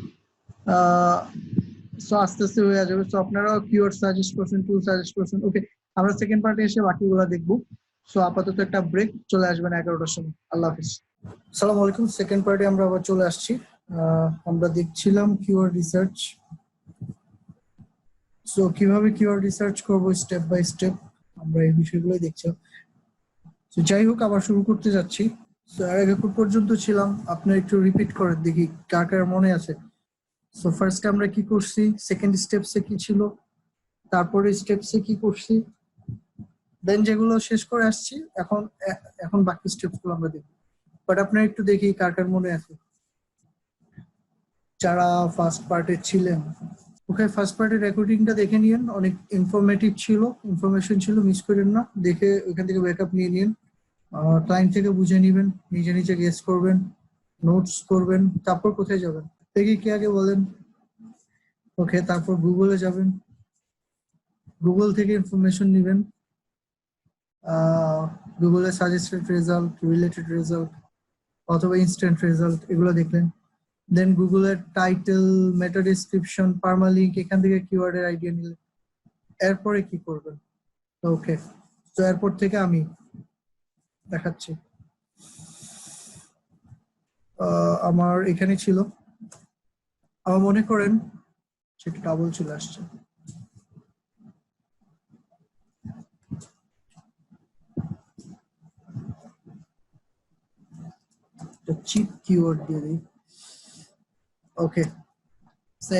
সো আস্তে আস্তে হয়ে যাবে। সো আপনারাও কিওয়ার্ড সাজেস্ট করছেন, টুল সাজেস্ট করছেন। ওকে, আমরা সেকেন্ড পার্টে এসে বাকিগুলো দেখবো। সো আপাতত একটা ব্রেক, চলে আসবেন 11টার সময়। আল্লাহ হাফিজ। আসসালামু আলাইকুম, সেকেন্ড পার্টে আমরা আবার চলে আসছি। আমরা দেখছিলাম কিওয়ার্ড রিসার্চ। সো কিভাবে কিওয়ার্ড রিসার্চ করবো স্টেপ বাই স্টেপ আমরা এই বিষয়গুলোই দেখছিলাম। তো যাই হোক, আবার শুরু করতে যাচ্ছি। সো এর আগে খুব পর্যন্ত ছিলাম, আপনি একটু রিপিট করেন দেখি কার কার মনে আছে। সো ফার্স্ট আমরা কি করছি, সেকেন্ড স্টেপসে কি ছিল, তারপরে স্টেপসে কি করছি, দেন যেগুলো শেষ করে আসছি, এখন এখন বাকি স্টেপস গুলো আমরা দেখব। বাট আপনারা একটু দেখি কার কার মনে আছে যারা ফার্স্ট পার্টে ছিলেন। ওকে, ফার্স্ট পার্টের রেকর্ডিংটা দেখে নিন, অনেক ইনফরমেটিভ ছিল, ইনফরমেশন ছিল, মিস করেন না, দেখে ওইখান থেকে ব্যাকআপ নিয়ে নিন। ক্লায়েন্ট থেকে বুঝে নিবেন, নিজে নিজে গেস করবেন, নোটস করবেন, তারপর কোথায় যাবেন দেখি কে আগে বলেন। ওকে, তারপর গুগলে যাবেন, গুগল থেকে ইনফরমেশন নিবেন, গুগলের সাজেস্টেড রেজাল্ট, রিলেটেড রেজাল্ট অথবা ইনস্ট্যান্ট রেজাল্ট, এগুলো দেখলেন। দেন গুগলের টাইটেল, মেটা ডেসক্রিপশন, পারমালিঙ্ক, এখান থেকে কিওয়ার্ডের আইডিয়া নিলেন। এরপরে কি করবেন? ওকে, তো এরপর থেকে আমি দেখাচ্ছি। আমার এখানে ছিল, আমার মনে করেন সেটা ডাবল চলে আসছে। চিপ কিওয়ার্ড দিয়ে দিই। ওকে, সে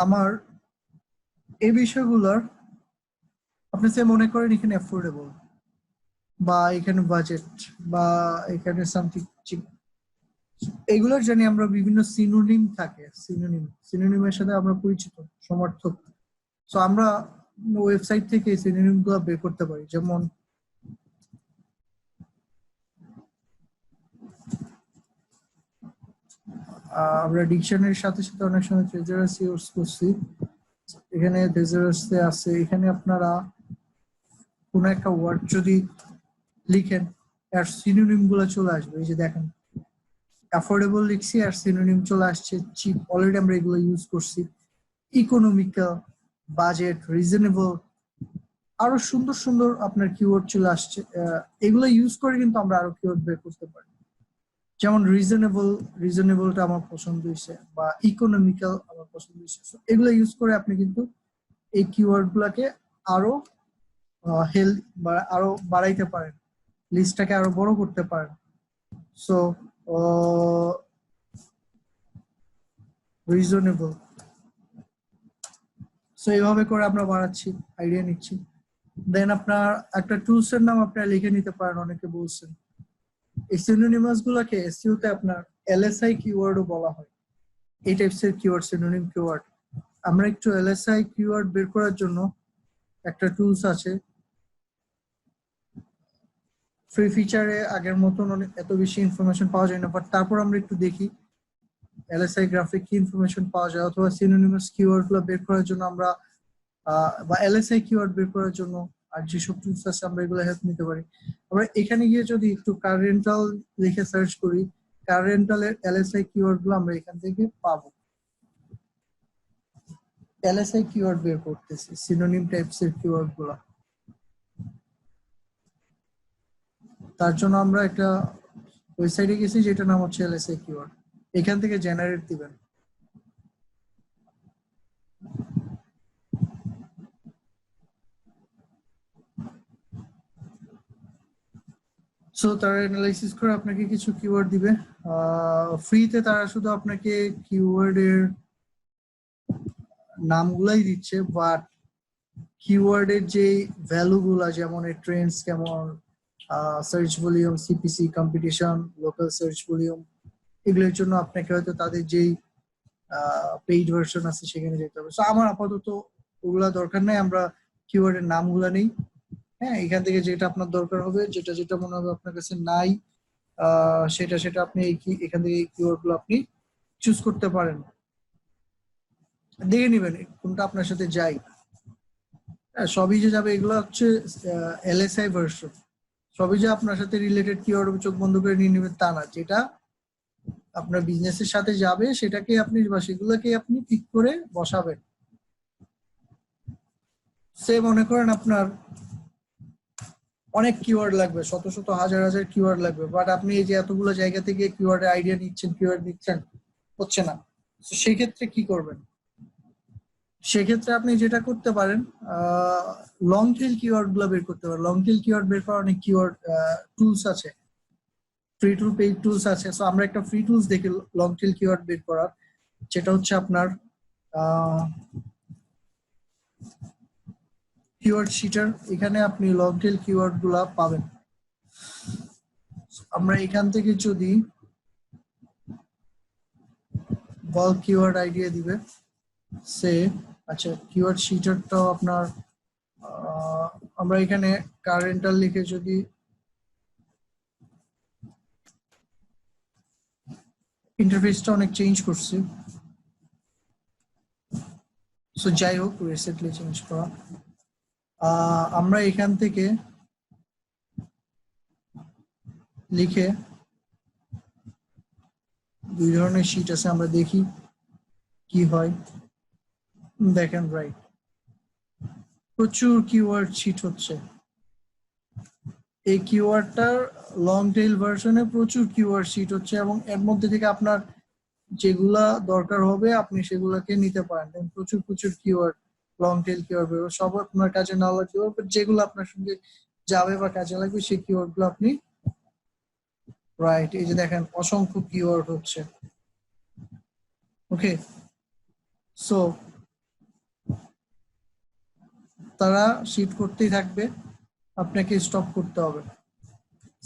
আমার এই বিষয়গুলোর আপনি সে মনে করেন এখানে অ্যাফোর্ডেবল বা এখানে বাজেট বা এখানে সামথিং চিপ, এগুলোর জানি আমরা বিভিন্ন সিনোনিম থাকে, সিনোনিমের সাথে আমরা পরিচিত, সমর্থক। সো আমরা ওয়েবসাইট থেকে সিনোনিম গুলো বের করতে পারি, যেমন আমরা ডিকশনারির সাথে সাথে অনেক সময় ট্রেজারাস ইউজ করছি। এখানে ট্রেজারাসে আছে, এখানে আপনারা কোনো একটা ওয়ার্ড যদি লিখেন এর সিনোনিম গুলো চলে আসবে। এই যে দেখেন, অ্যাফোর্ডেবল লিখছি আর সিনোনিম চলে আসছে চিপ, অলরেডি আমরা এগুলো ইউজ করছি। ইকোনমিক্যাল, বাজেট, রিজনেবল, আরো সুন্দর সুন্দর আপনার কিওয়ার্ড চলে আসছে। এগুলো ইউজ করে কিন্তু আমরা আরো কিওয়ার্ড বের করতে পারি, যেমন রিজনেবল, রিজনেবলটা আমার পছন্দ হয়েছে, বা ইকোনমিক্যাল আমার পছন্দ হয়েছে। এগুলো ইউজ করে আপনি কিন্তু এই কিওয়ার্ড গুলাকে আরো হেলথ বা আরো বাড়াইতে পারেন, লিস্টটাকে আরো বড় করতে পারেন। সো রিজনেবল, সো এইভাবে করে আমরা বাড়াচ্ছি, আইডিয়া নিচ্ছি। দেন আপনার একটা টুলস এর নাম আপনারা লিখে নিতে পারেন, অনেকে বলছেন। এই সিনোনিমাস গুলাকে এসইও তে আপনার এলএসআই কিওয়ার্ডও বলা হয়। এই টাইপস এর কিওয়ার্ড, সিনোনিম কিওয়ার্ড। আমরা একটু এলএসআই কিওয়ার্ড বের করার জন্য একটা টুলস আছে, ফ্রি ফিচারে আগের মতন অনেক এত বেশি ইনফরমেশন পাওয়া যায় না, বাট তারপর আমরা একটু দেখি এলএসআই গ্রাফিক কি ইনফরমেশন পাওয়া যায়, অথবা সিনোনিমাস কিওয়ার্ড গুলো বের করার জন্য আমরা বা এলএসআই কিওয়ার্ড বের করার জন্য আর যেসব টুলস আছে আমরা এগুলো হেল্প নিতে পারি। আমরা এখানে গিয়ে যদি একটু কার রেন্টাল লিখে সার্চ করি, কার রেন্টালের এলএসআই কিওয়ার্ড গুলো আমরা এখান থেকে পাবো। এলএসআই কিওয়ার্ড বের করতেছি, সিনোনিম টাইপস এর কিওয়ার্ড গুলো। তার জন্য আমরা একটা ওয়েবসাইটে গেছি যেটা নাম হচ্ছে এলএসআই কিওয়ার্ড। এখান থেকে জেনারেট দিবেন। সো তারা অ্যানালাইসিস করে আপনাকে কিছু কিওয়ার্ড দিবে। ফ্রিতে তারা শুধু আপনাকে কিওয়ার্ডের নামগুলাই দিচ্ছে, বাট কিওয়ার্ডের যে ভ্যালুগুলা, যেমন এর ট্রেন্ডস কেমন, search volume, CPC, competition, local search volume, এগুলোর জন্য আপনাকে হয়তো তাদের যেই পেইড ভার্সন আছে সেখানে যেতে হবে। সো আমার আপাতত ওগুলা দরকার নাই, আমরা কিওয়ার্ডের নামগুলা নেই। হ্যাঁ, এখান থেকে যেটা আপনার দরকার হবে, যেটা যেটা মনে হবে আপনার কাছে নাই, সেটা সেটা আপনি এখান থেকে এই কিওয়ার্ড গুলো আপনি চুজ করতে পারেন। দেখে নিবেন কোনটা আপনার সাথে যায়। সবই যে যাবে এগুলো হচ্ছে এলএসআই ভার্সন, সবই যে আপনার সাথে রিলেটেড কিওয়ার্ড চোখ বন্ধ করে নিয়ে নেবেন তা না। যেটা আপনার বিজনেসের সাথে যাবে সেটাকে আপনি বা সেগুলোকে আপনি পিক করে বসাবেন। সে মনে করেন আপনার অনেক কিওয়ার্ড লাগবে, শত শত হাজার হাজার কিওয়ার্ড লাগবে, বাট আপনি এই যে এতগুলো জায়গা থেকে কিওয়ার্ডের আইডিয়া নিচ্ছেন, কিওয়ার্ড নিচ্ছেন, হচ্ছে না। তো সেই ক্ষেত্রে কি করবেন? সেক্ষেত্রে আপনি যেটা করতে পারেন, লং টেল কিওয়ার্ড গুলো বের করতে পারেন। লং টেল কিওয়ার্ড বের করার অনেক কিওয়ার্ড টুলস আছে, ফ্রি টু পেইড টুলস আছে। সো আমরা একটা ফ্রি টুলস দেখি লং টেল কিওয়ার্ড বের করার, যেটা হচ্ছে আপনার কিওয়ার্ড শিটার। এখানে আপনি লং টেল কিওয়ার্ড গুলা পাবেন। আমরা এখান থেকে যদি বল কিওয়ার্ড আইডিয়া দিবে সে, আচ্ছা কিওয়ার্ড শিটারটাও আপনার, আমরা এখানে কারেন্টাল লিখে যদি ইন্টারফেসটা অনেক চেঞ্জ করছি, সো যাই হোক রিসেন্টলি চেঞ্জ করা। আমরা এখান থেকে লিখে দুই ধরনের শীট আছে, আমরা দেখি কি হয়। দেখেন রাইট, প্রচুর কিওয়ার্ড শীট হচ্ছে। এই কিওয়ার্ডটার লং টেইল ভার্সনে প্রচুর কিওয়ার্ড শীট হচ্ছে, এবং এর মধ্যে থেকে আপনার যেগুলা দরকার হবে আপনি সেগুলাকে নিতে পারেন। প্রচুর প্রচুর কিওয়ার্ড, লং টেইল কিওয়ার্ড বেরোবে, সব আপনার কাজে না লাগবে, যেগুলো আপনার সঙ্গে যাবে বা কাজে লাগবে সেই কিওয়ার্ড গুলো আপনি রাইট, এই যে দেখেন অসংখ্য কিওয়ার্ড হচ্ছে। ওকে, সো তারা শীট করতেই থাকবে, আপনাকে স্টপ করতে হবে।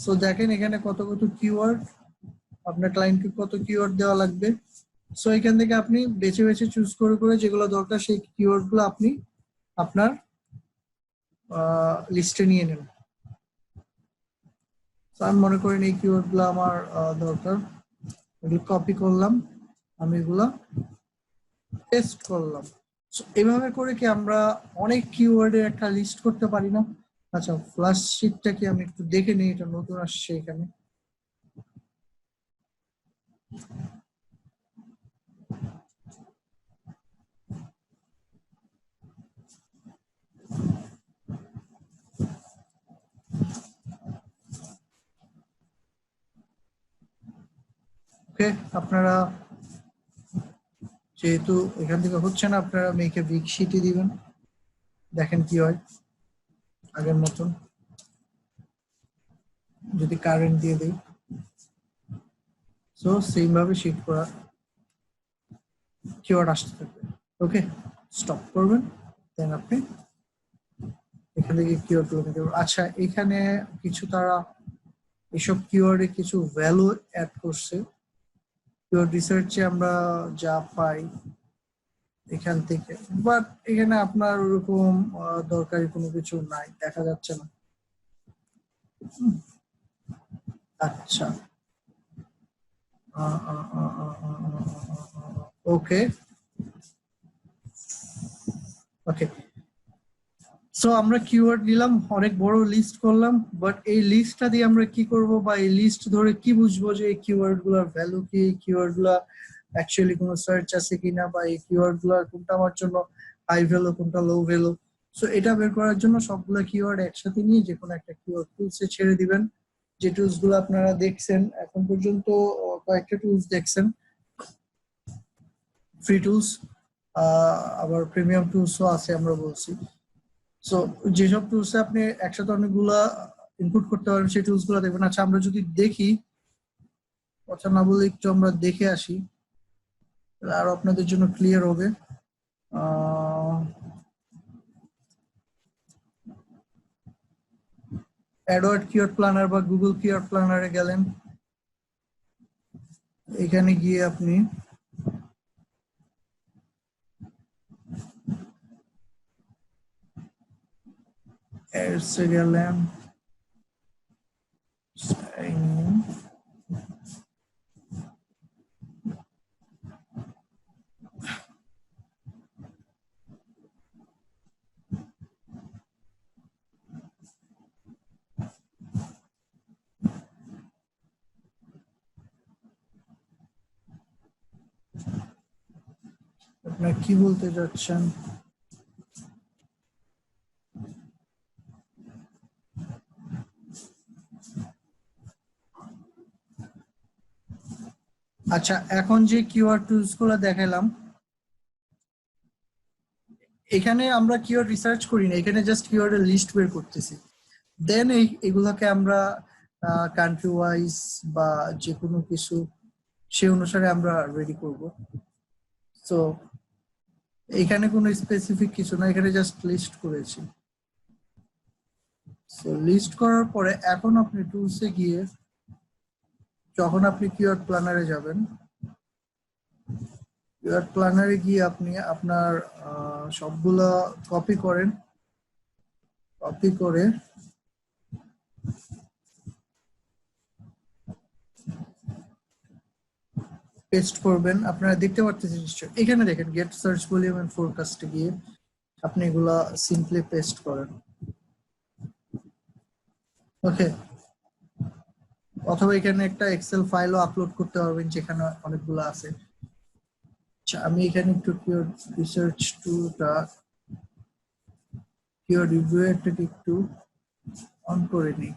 সো দেখেন এখানে কত কত কিওয়ার্ড, আপনার ক্লায়েন্টকে কত কিওয়ার্ড দেওয়া লাগবে। সো এখান থেকে আপনি বেছে বেছে চুজ করে করে যেগুলো দরকার সেই কিওয়ার্ড গুলো আপনি আপনার লিস্টে নিয়ে নেন। আমি মনে করেন এই কিওয়ার্ড গুলো আমার দরকার, এগুলো কপি করলাম, আমি এগুলো পেস্ট করলাম। এভাবে করে কি আমরা অনেক কিওয়ার্ডের একটা লিস্ট করতে পারি না? আচ্ছা, ফ্ল্যাশ শিটটা কি আমি একটু দেখে নিই, এটা নতুন আসছে এখানে। ওকে, আপনারা যেহেতু এখান থেকে হচ্ছে না, আপনারা মেকে বিগ শিটই দিবেন, দেখেন কি হয়। আগের মতন যদি কারেন্ট দিয়ে দিই, সো সেম ভাবে শিট করা কিওয়ার্ড আসতে থাকবে। ওকে, স্টপ করবেন, দেন আপনি এখান থেকে কিওয়ার্ড গুলো নিতে পারবেন। আচ্ছা, এখানে কিছু তারা এসব কিওয়ার্ডে কিছু ভ্যালু অ্যাড করছে। কিওয়ার্ড রিসার্চে আমরা যা পাই এখান থেকে, বাট এখানে আপনার ওরকম দরকারি কোনো কিছু নাই, দেখা যাচ্ছে না। আচ্ছা, ওকে ওকে, সো আমরা কিওয়ার্ড নিলাম, অনেক বড় লিস্ট করলাম, বাট এই লিস্টটা দিয়ে আমরা কি করব, বা এই লিস্ট ধরে কি বুঝবো যে এই কিওয়ার্ড গুলোর ভ্যালু কি, কিওয়ার্ড গুলা অ্যাকচুয়ালি কোনো সার্চ আছে কিনা, বা এই কিওয়ার্ড গুলার কোনটা আমার জন্য হাই ভ্যালু কোনটা, লো ভ্যালু। সো এটা বের করার জন্য সবগুলো কিওয়ার্ড একসাথে নিয়ে যে কোনো একটা কিওয়ার্ড টুলসে ছেড়ে দিবেন। যে টুলস গুলো আপনারা দেখছেন এখন পর্যন্ত, কয়েকটা টুলস দেখছেন, ফ্রি টুলস, আবার প্রিমিয়াম টুলসও আছে আমরা বলছি। সো যেসব টুলসে আপনি একসাথে অনেকগুলা ইনপুট করতে পারেন সেই টুলস গুলো দেখবেন। আচ্ছা আমরা যদি দেখি, কথা না বলে একটু আমরা দেখে আসি, আর আপনাদের জন্য ক্লিয়ার হবে। অ্যাডওয়ার্ড কিওয়ার্ড প্ল্যানার বা গুগল কিওয়ার্ড প্ল্যানারে গেলেন, এখানে গিয়ে আপনি অ্যাডসে গেলেন, আপনার কি বলতে যাচ্ছেন? আচ্ছা এখন যে কিওয়ার্ড টুলস গুলো দেখালাম, এখানে আমরা কিওয়ার্ড রিসার্চ করি না, এখানে জাস্ট কিওয়ার্ডের লিস্ট বের করতেছি। দেন এগুলোকে আমরা কান্ট্রি ওয়াইজ বা যে কোনো কিছু সে অনুসারে আমরা রেডি করব। তো এখানে কোনো স্পেসিফিক কিছু না, এখানে জাস্ট লিস্ট করেছি। সো লিস্ট করার পরে এখন আপনি টুলসে গিয়ে যখন আপনি কিওয়ার্ড প্ল্যানারে যাবেন, কিওয়ার্ড প্ল্যানারে গিয়ে আপনি আপনার সবগুলা কপি করেন, কপি করে পেস্ট করবেন। আপনারা দেখতে পারতেছেন নিশ্চয়, এখানে দেখেন গেট সার্চ ভলিউম এন্ড ফোরকাস্টে গিয়ে আপনি এগুলা সিম্পলি পেস্ট করেন। ওকে, অথবা এখানে একটা এক্সেল ফাইলও আপলোড করতে পারবেন যেখানে অনেকগুলো আছে। আচ্ছা আমি এখানে একটু কিওয়ার্ড রিসার্চ টুলটা, কিওয়ার্ড রিভিউয়ারটাকে একটু অন করে নিই।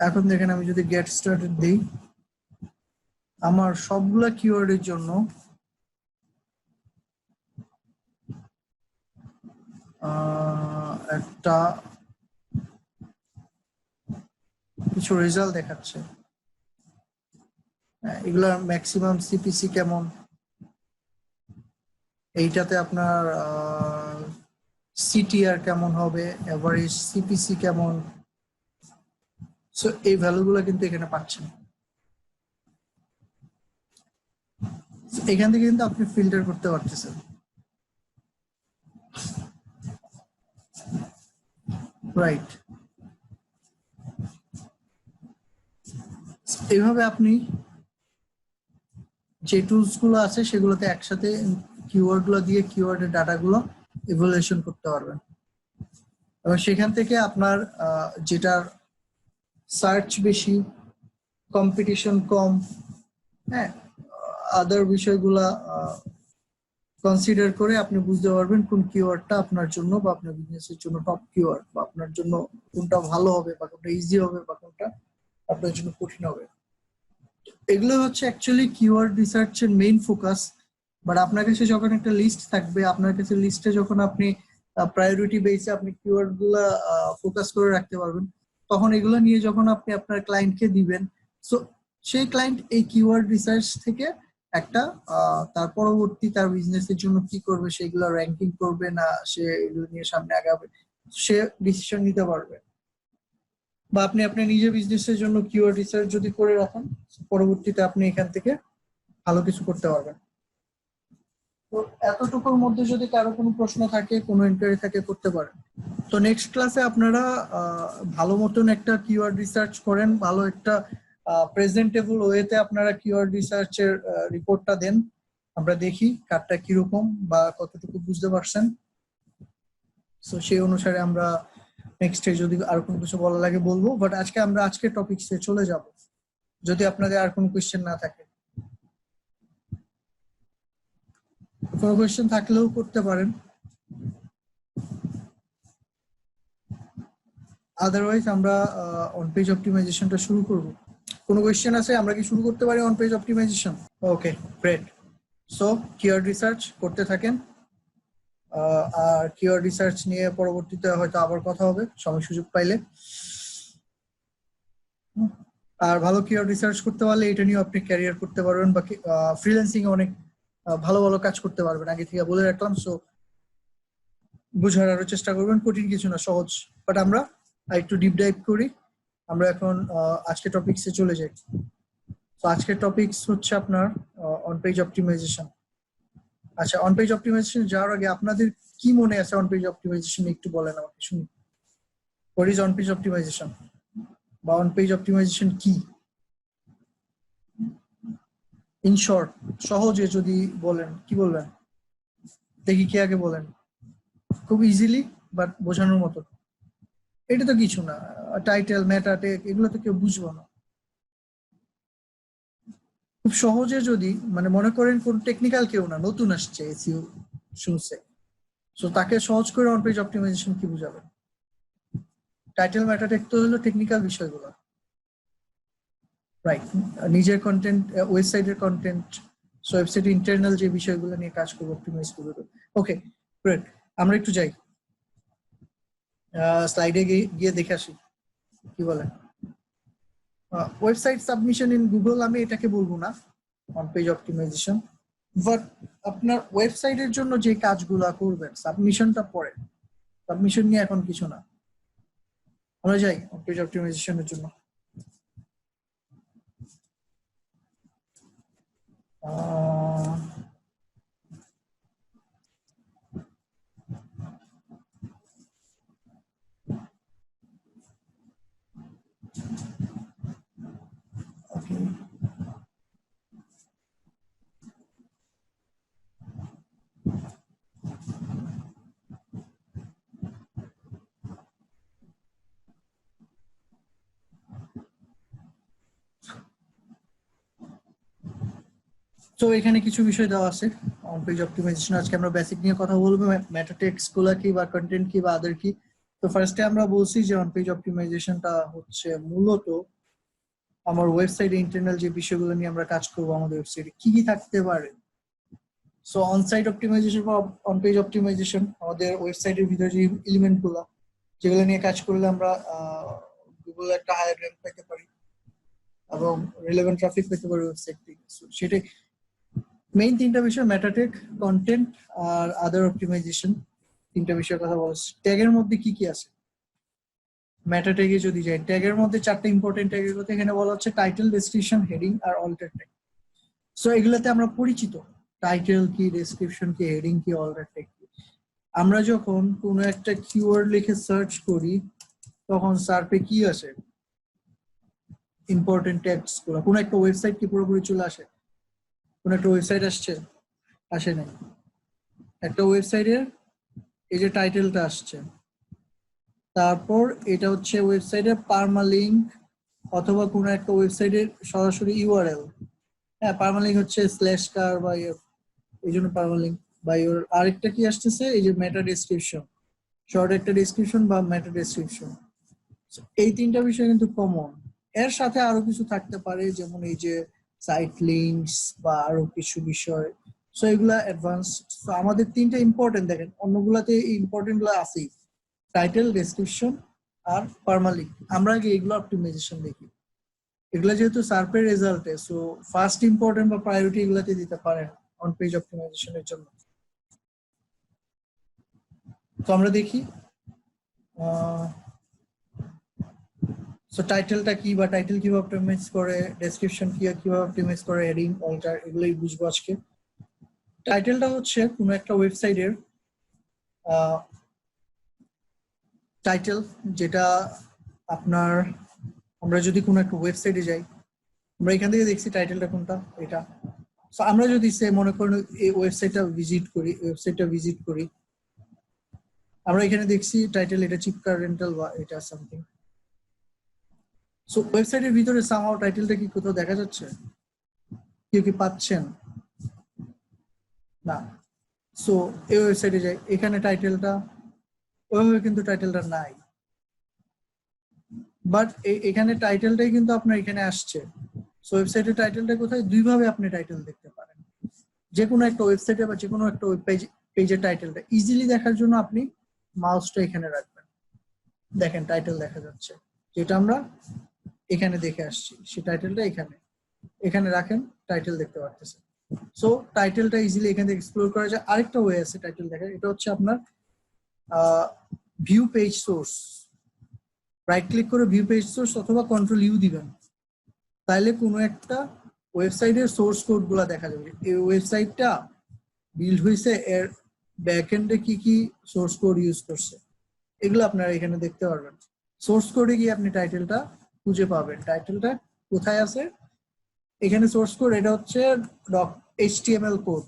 এখন দেখেন আমি যদি গেট স্টার্টেড দিই, আমার সবগুলা কিওয়ার্ডের জন্য একটা কিছু রেজাল্ট দেখাচ্ছে। এগুলার ম্যাক্সিমাম সিপিসি কেমন, এইটাতে আপনার সিটিআর কেমন হবে, এভারেজ সিপিসি কেমন। সো এই ভ্যালুগুলো কিন্তু এখানে পাচ্ছেন। এখান থেকে কিন্তু আপনি ফিল্টার করতে পারতেছেন। রাইট, এইভাবে আপনি যে টুলস গুলো আছে সেগুলোতে একসাথে কিওয়ার্ড গুলো দিয়ে কিওয়ার্ডের ডাটাগুলো ইভ্যালুয়েশন করতে পারবেন, এবং সেখান থেকে আপনার যেটার সার্চ বেশি, কম্পিটিশন কম, হ্যাঁ, আদার বিষয়গুলা কনসিডার করে আপনি বুঝতে পারবেন কোন কিওয়ার্ডটা আপনার জন্য বা আপনার বিজনেসের জন্য টপ কিওয়ার্ড, বা আপনার জন্য কোনটা ভালো হবে বা কোনটা ইজি হবে বা কোনটা আপনার জন্য কঠিন হবে। এগুলো হচ্ছে অ্যাকচুয়ালি কিওয়ার্ড রিসার্চের মেইন ফোকাস। বাট আপনার কাছে যখন একটা লিস্ট থাকবে, আপনার কাছে লিস্টে যখন আপনি প্রায়োরিটি বেসে আপনি কিওয়ার্ড গুলা ফোকাস করে রাখতে পারবেন, তখন এগুলো নিয়ে যখন আপনি আপনার ক্লায়েন্টকে দিবেন, সো সেই ক্লায়েন্ট এই কিওয়ার্ড রিসার্চ থেকে একটা তার পরবর্তী তার বিজনেসের জন্য কি করবে, সেগুলো র্যাঙ্কিং করবে না সে এগুলো নিয়ে সামনে আগাবে, সে ডিসিশন নিতে পারবে। বা আপনি আপনার নিজের বিজনেসের জন্য কিওয়ার্ড রিসার্চ যদি করে রাখেন, পরবর্তীতে আপনি এখান থেকে ভালো কিছু করতে পারবেন। তো এতটুকুর মধ্যে যদি কারো কোনো প্রশ্ন থাকে, কোনো ইনকোয়ারি থাকে, করতে পারেন। তো নেক্সট ক্লাসে আপনারা ভালো মতন একটা কিওয়ার্ড রিসার্চ করেন, ভালো একটা প্রেজেন্টেবল ওয়েতে আপনারা কিওয়ার্ড রিসার্চের রিপোর্টটা দেন, আমরা দেখি কারটা কিরকম বা কতটুকু বুঝতে পারছেন। তো সেই অনুসারে আমরা নেক্সটে যদি আর কোনো কিছু বলা লাগে বলবো, বাট আজকে আমরা আজকের টপিকসে চলে যাব যদি আপনাদের আর কোনো কোয়েশ্চেন না থাকে। কোনো কোয়েশ্চেন থাকলেও করতে পারেন, আদারওয়াইজ আমরা অন পেজ অপটিমাইজেশনটা শুরু করব। কোনো কোয়েশ্চেন আছে? আমরা কি শুরু করতে পারি on page optimization? Okay, great. So keyword research করতে থাকেন, আর কিওয়ার্ড রিসার্চ নিয়ে পরবর্তীতে হয়তো আবার কথা হবে সময় সুযোগ পাইলে। আর ভালো কিওয়ার্ড রিসার্চ করতে পারলে এটা নিয়ে আপনি ক্যারিয়ার করতে পারবেন, বা ফ্রিল্যান্সিং এ অনেক ভালো ভালো কাজ করতে পারবেন, আগে থেকে বলে রাখলাম। সো বুঝার আরো চেষ্টা করবেন, কঠিন কিছু না, সহজ। বাট আমরা একটু ডিপ ডাইভ করি। আমরা এখন আজকে টপিকসে চলে যাই। তো আজকের টপিকস হচ্ছে আপনার অন পেজ অপটিমাইজেশন। আচ্ছা, অন পেজ অপটিমাইজেশন যাওয়ার আগে আপনাদের কি মনে আছে অন পেজ অপটিমাইজেশন একটু বলেন আমাকে শুনি। What is on page optimization, বা অন পেজ অপটিমাইজেশন কি? ইন শর্ট, সহজে যদি বলেন, কি বলবেন? দেখি কে আগে বলেন, খুব ইজিলি বাট বোঝানোর মতো। এটা তো কিছু না, টাইটেল, মেটা ট্যাগ, এগুলো তো কেউ বুঝবো না। খুব সহজে যদি, মানে মনে করেন কোন টেকনিক্যাল কেউ না, নতুন আসছে এসইও শুনছে, সো তাকে সহজ করে অন পেজ অপটিমাইজেশন কি বুঝাবেন? টাইটেল, মেটা ট্যাগ তো হলো টেকনিক্যাল বিষয়গুলো, রাইট? নিজের কন্টেন্ট, ওয়েবসাইটের কন্টেন্ট, সো ওয়েবসাইটের ইন্টারনাল যে বিষয়গুলো নিয়ে কাজ করবো, অপটিমাইজ করবো। ওকে, গ্রেট। আমরা একটু যাই, স্লাইডে গিয়ে দেখে আসি কি বলে। ওয়েবসাইট সাবমিশন ইন গুগল, আমি এটাকে বলবো না অন পেজ অপটিমাইজেশন, বাট আপনার ওয়েবসাইটের জন্য যে কাজগুলা করবেন সাবমিশনটা পরে, সাবমিশন নিয়ে এখন কিছু না। আমরা যাই অন পেজ অপটিমাইজেশনের জন্য। Okay. তো এখানে কিছু বিষয় দেওয়া আছে অন পেজ অপটিমাইজেশন। আজকে আমরা বেসিক নিয়ে কথা বলবো, মেটা টেক্সট গুলা কি, বা কন্টেন্ট কি, বা আদার কি। তো ফার্স্টে আমরা বলছি যে অন পেজ অপটিমাইজেশনটা হচ্ছে মূলত আমার ওয়েবসাইটে ইন্টারনাল যে বিষয়গুলো নিয়ে আমরা কাজ করবো, আমাদের ওয়েবসাইটে কি কি থাকতে পারে। সো অন সাইট অপটিমাইজেশন বা অন পেজ অপটিমাইজেশন আমাদের ওয়েবসাইটের ভিতরে যে এলিমেন্ট গুলা, যেগুলো নিয়ে কাজ করলে আমরা গুগলে একটা হায়ার র্যাঙ্ক পেতে পারি এবং রিলেভেন্ট ট্রাফিক পেতে পারি ওয়েবসাইট থেকে। সেটাই মেইন তিনটা বিষয়, মেটা ট্যাগ, কন্টেন্ট আর আদার অপটিমাইজেশন। তিনটা বিষয়ের কথা বলছি। ট্যাগের মধ্যে কি কি আছে? মেটা ট্যাগে যদি যাই, ট্যাগের মধ্যে চারটা ইম্পর্টেন্ট ট্যাগের কথা এখানে বলা হচ্ছে: টাইটেল, ডেসক্রিপশন, হেডিং আর অল্টার ট্যাগ। সো এগুলোতে আমরা পরিচিত, টাইটেল কি, ডেসক্রিপশন কি, হেডিং কি, অল্টার ট্যাগ কি। আমরা যখন কোনো একটা কিওয়ার্ড লিখে সার্চ করি তখন সার্চে কি আসে? ইম্পর্টেন্ট ট্যাগস গুলো। কোনো একটা ওয়েবসাইট কি পুরোপুরি চলে আসে? কোন একটা ওয়েবসাইট আসছে? আসে নাই। একটা ওয়েবসাইটের এই যে টাইটেলটা আসছে, তারপর এটা হচ্ছে ওয়েবসাইটের পারমালিঙ্ক, অথবা কোনো একটা ওয়েবসাইটের সরাসরি ইউআরএল। হ্যাঁ, পারমালিঙ্ক হচ্ছে স্ল্যাশ কার বা এই জন্য পারমালিঙ্ক। বা আরেকটা কি আসতেছে, এই যে মেটা ডেসক্রিপশন, শর্ট একটা ডেসক্রিপশন বা মেটা ডেসক্রিপশন। এই তিনটা বিষয় কিন্তু কমন। এর সাথে আরো কিছু থাকতে পারে, যেমন এই যে সাইট লিঙ্কস বা আরো কিছু বিষয়। সো এগুলা অ্যাডভান্স। সো আমাদের তিনটা ইম্পর্টেন্ট, দেখেন অন্যগুলাতে ইম্পর্টেন্ট গুলো আছেই, টাইটেল, ডেসক্রিপশন আর পারমালিঙ্ক। আমরা আগে এগুলো অপটিমাইজেশন দেখি। এগুলা যেহেতু সার্পের রেজাল্টে, সো ফার্স্ট ইম্পর্টেন্ট বা প্রায়োরিটি এগুলাতে দিতে পারেন অন পেজ অপটিমাইজেশনের জন্য। তো আমরা দেখি সো টাইটেলটা কি, বা টাইটেল কিভাবে অপটিমাইজ করে, ডেসক্রিপশন কি কিভাবে অপটিমাইজ করে, হেডিং, অল্টার, এগুলোই বুঝবো আজকে। টাইটেলটা হচ্ছে কোনো একটা ওয়েবসাইটের টাইটেল, যেটা আপনার, আমরা যদি কোনো একটা ওয়েবসাইটে যাই, আমরা এখান থেকে দেখছি টাইটেলটা কোনটা, এটা। সো আমরা যদি মনে করেন এই ওয়েবসাইটটা ভিজিট করি, আমরা এখানে দেখছি টাইটেল এটা চিপকার রেন্টাল বা এটা সামথিং। সো ওয়েবসাইটের ভিতরে সামহাউ টাইটেলটা কি কোথাও দেখা যাচ্ছে? কেউ কি পাচ্ছেন? না। সো এই ওয়েবসাইটে যাই, এখানে টাইটেলটা ওইভাবে কিন্তু টাইটেলটা নাই, বাট এখানে টাইটেলটাই কিন্তু আপনার এখানে আসছে। সো ওয়েবসাইটের টাইটেলটা কোথায়, দুইভাবে আপনি টাইটেল দেখতে পারেন। যে কোনো একটা ওয়েবসাইটে বা যে কোনো একটা ওয়েব পেজের টাইটেলটা ইজিলি দেখার জন্য আপনি মাউসটা এখানে রাখবেন, দেখেন টাইটেল দেখা যাচ্ছে, যেটা আমরা এখানে দেখে আসছি সেই টাইটেলটা এখানে এখানে রাখেন, টাইটেল দেখতে পারতেছেন। সো টাইটেলটা ইজিলি এখান থেকে এক্সপ্লোর করা যায়। আরেকটা ওয়ে আছে টাইটেল দেখার, এটা হচ্ছে আপনার view page source. Right click করে ভিউ পেজ সোর্স অথবা কন্ট্রোল ইউ দিবেন, তাহলে কোনো একটা ওয়েবসাইটের সোর্স কোড গুলা দেখা যাবে। এই ওয়েবসাইটটা বিল্ড হয়েছে এর ব্যাকএন্ডে কি কি সোর্স কোড ইউজ করছে, এগুলো আপনারা এখানে দেখতে পারবেন। সোর্স কোডে গিয়ে আপনি টাইটেলটা খুঁজে পাবেন। টাইটেলটা কোথায় আছে, এখানে সোর্স কোড, এটা হচ্ছে HTML কোড।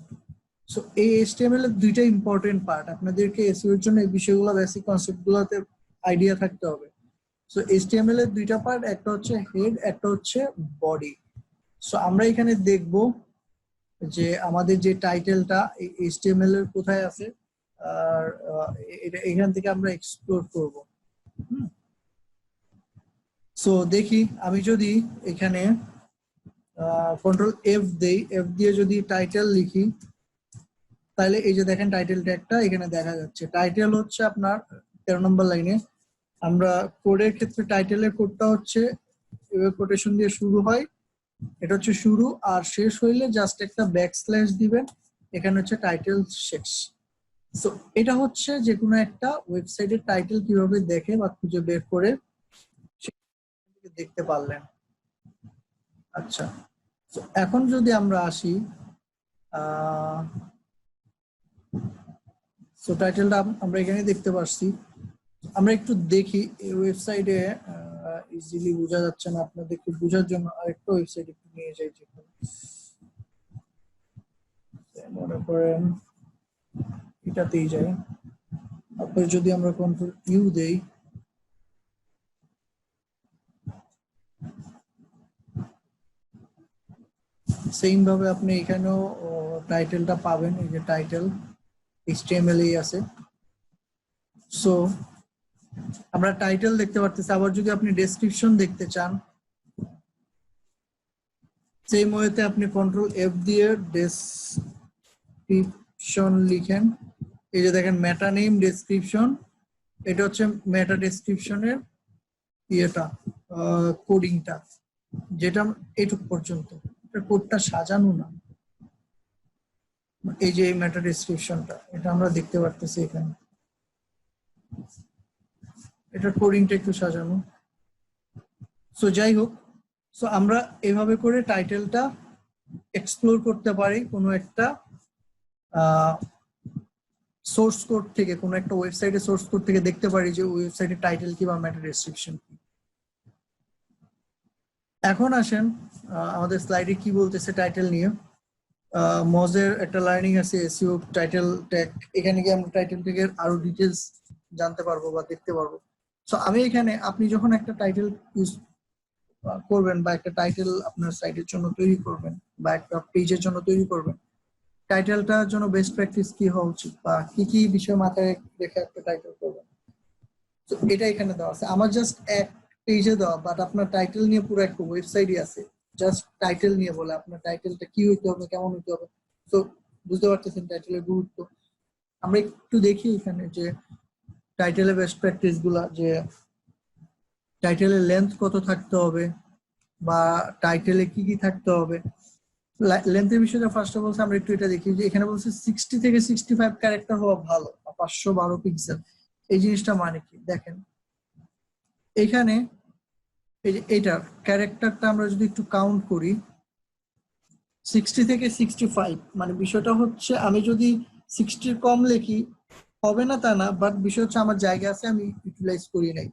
সো এই HTML এর দুইটা ইম্পর্টেন্ট পার্ট, আপনাদেরকে এসইও এর জন্য এই বিষয়গুলো, বেসিক কনসেপ্ট গুলোতে আইডিয়া থাকতে হবে। সো HTML এর দুইটা পার্ট, একটা হচ্ছে হেড, একটা হচ্ছে বডি। সো আমরা এখানে দেখব যে আমাদের যে টাইটেলটা HTML এর কোথায় আছে, আর এটা এখান থেকে আমরা এক্সপ্লোর করব। সো দেখি আমি যদি এখানে কন্ট্রোল F দেই, F দিয়ে যদি টাইটেল লিখি, তাহলে এই যে দেখেন টাইটেল ট্যাগটা এখানে দেখা যাচ্ছে। টাইটেল হচ্ছে আপনার 13 নম্বর লাইনে। আমরা কোডের ক্ষেত্রে টাইটেলের কোডটা হচ্ছে এভাবে কোটেশন দিয়ে শুরু হয়, এটা হচ্ছে শুরু, আর শেষ হইলে জাস্ট একটা ব্যাকস্ল্যাশ দিবেন, এখানে হচ্ছে টাইটেল শেষ। সো এটা হচ্ছে যে কোনো একটা ওয়েবসাইটের টাইটেল কিভাবে দেখে বা খুঁজে বের করে দেখতে পারলেন। আচ্ছা, তো এখন যদি আমরা আসি, সো টাইটেলটা আমরা এখানে দেখতে পাচ্ছি। আমরা একটু দেখি এই ওয়েবসাইটে, ইজিলি বোঝা যাচ্ছে না আপনাদেরকে বোঝার জন্য আরেকটা ওয়েবসাইট একটু নিয়ে যাই, যেখানে মনে করেন এটাতেই যাই। তারপরে যদি আমরা কন্ট্রোল ইউ দেই, সেম ভাবে আপনি এখানেও টাইটেলটা পাবেন। এই যে টাইটেল HTML এই আছে। সো আমরা টাইটেল দেখতে পারতেছি। আবার যদি আপনি ডেসক্রিপশন দেখতে চান, সেই ওয়েতে আপনি কন্ট্রোল F দিয়ে ডেসক্রিপশন লিখেন। এই যে দেখেন মেটা নেম ডেসক্রিপশন, এটা হচ্ছে মেটা ডেসক্রিপশনের ইয়েটা, কোডিংটা, যেটা এইটুক পর্যন্ত, কোডটা সাজানো না। এই যে এই মেটা ডেসক্রিপশনটা, এটা আমরা দেখতে পারতেছি এখানে, এটার কোডিংটা একটু সাজানো। সো যাই হোক, সো আমরা এভাবে করে টাইটেলটা এক্সপ্লোর করতে পারি কোনো একটা সোর্স কোড থেকে, কোনো একটা ওয়েবসাইটের সোর্স কোড থেকে দেখতে পারি যে ওয়েবসাইটের টাইটেল কি বা মেটা ডেসক্রিপশন কি। এখন আসেন আমাদের স্লাইডে কি বলতেছে টাইটেল নিয়ে। মজের একটা লার্নিং আছে এসইও টাইটেল ট্যাগ, এখানে গিয়ে আমরা টাইটেল ট্যাগের আরো ডিটেলস জানতে পারবো বা দেখতে পারবো। সো আমি এখানে, আপনি যখন একটা টাইটেল ইউজ করবেন বা একটা টাইটেল আপনার সাইটের জন্য তৈরি করবেন বা একটা পেজের জন্য তৈরি করবেন, টাইটেলটার জন্য বেস্ট প্র্যাকটিস কি হওয়া উচিত বা কি কি বিষয় মাথায় রেখে একটা টাইটেল করবেন, তো এটা এখানে দেওয়া আছে। আমার জাস্ট এক পেজে দেওয়া, বাট আপনার টাইটেল নিয়ে পুরো একটা ওয়েবসাইটই আছে জাস্ট টাইটেল নিয়ে, বলে আপনার টাইটেলটা কি হইতে হবে, কেমন হইতে হবে। তো বুঝতে পারতেছেন টাইটেলের গুরুত্ব। আমরা একটু দেখি এখানে যে টাইটেলের বেস্ট প্র্যাকটিস গুলা, যে টাইটেলের লেন্থ কত থাকতে হবে বা টাইটেলে কি কি থাকতে হবে। লেন্থের বিষয়টা ফার্স্ট অফ অল আমরা একটু এটা দেখি, যে এখানে বলছে 60 থেকে 65 ক্যারেক্টার হওয়া ভালো, 512 পিক্সেল। এই জিনিসটা মানে কি দেখেন, এখানে এই যে এটার ক্যারেক্টারটা আমরা যদি একটু কাউন্ট করি, 60 থেকে 65, মানে বিষয়টা হচ্ছে আমি যদি 60 কম লিখি হবে না তা না, বাট বিষয় হচ্ছে আমার জায়গা আছে, আমি ইউটিলাইজ করি নাই।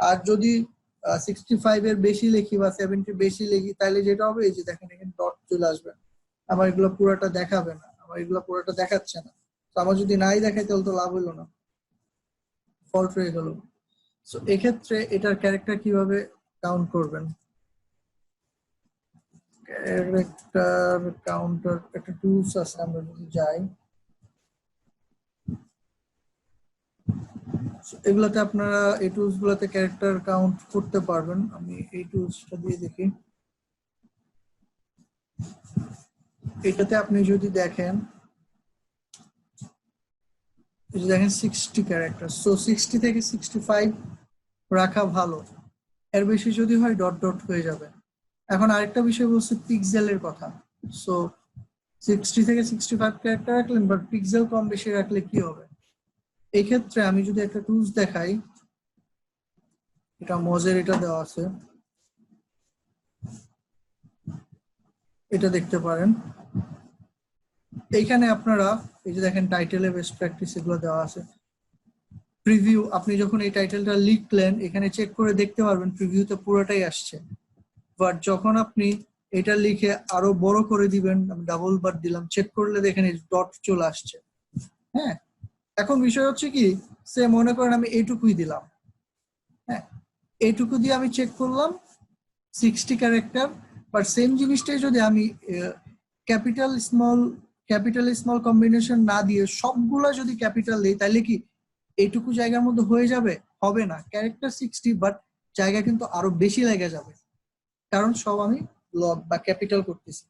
আর যদি 65 এর বেশি লিখি বা 70 বেশি লিখি, তাহলে যেটা হবে এই যে দেখেন এখানে ডট চলে আসবে, আমার এগুলো পুরোটা দেখাবে না, আমার এগুলো পুরোটা দেখাচ্ছে না। তো আমার যদি নাই দেখায় তাহলে তো লাভ হলো না, ফল্ট হয়ে গেল। সো এক্ষেত্রে এটার ক্যারেক্টার কিভাবে কাউন্ট করবেন, ক্যারেক্টার কাউন্টার একটা টুলস আছে, আমরা যদি যাই এগুলাতে আপনারা এই টুলস গুলাতে ক্যারেক্টার কাউন্ট করতে পারবেন। আমি এই টুলসটা দিয়ে দেখি। এটাতে আপনি যদি দেখেন, এই যে দেখেন 60 ক্যারেক্টার, সো 60 থেকে 65 রাখা ভালো। এর বেশি যদি হয় ডট ডট হয়ে যাবে। এখন আরেকটা বিষয় বলছি পিক্সেলের কথা। সো 60 থেকে 65 ক্যারেক্টার রাখলেন, বাট পিক্সেল কম বেশি রাখলে কি হবে? এই ক্ষেত্রে আমি যদি একটা টুলস দেখাই, এটা মজের এটা দেওয়া আছে, এটা দেখতে পারেন। এইখানে আপনারা এই যে দেখেন টাইটেলে বেস্ট প্র্যাকটিস এগুলো দেওয়া আছে। প্রিভিউ, আপনি যখন এই টাইটেলটা লিখলেন এখানে চেক করে দেখতে পারবেন প্রিভিউতে পুরোটাই আসছে। বাট যখন আপনি এটা লিখে আরো বড় করে দিবেন, আমি ডাবল বার দিলাম, চেক করলে দেখেন এই ডট চলে আসছে। হ্যাঁ, এখন বিষয় হচ্ছে কি, সে মনে করেন আমি এইটুকুই দিলাম, হ্যাঁ এইটুকু দিয়ে আমি চেক করলাম 60 ক্যারেক্টার, বাট সেম জিনিসটাই যদি আমি ক্যাপিটাল স্মল কম্বিনেশন না দিয়ে সবগুলা যদি ক্যাপিটাল দিই, তাহলে কি এইটুকু জায়গার মধ্যে হয়ে যাবে? হবে না। ক্যারেক্টার 60, বাট জায়গা কিন্তু আরো বেশি লেগে যাবে, কারণ সব আমি লগ বা ক্যাপিটাল করতেছি।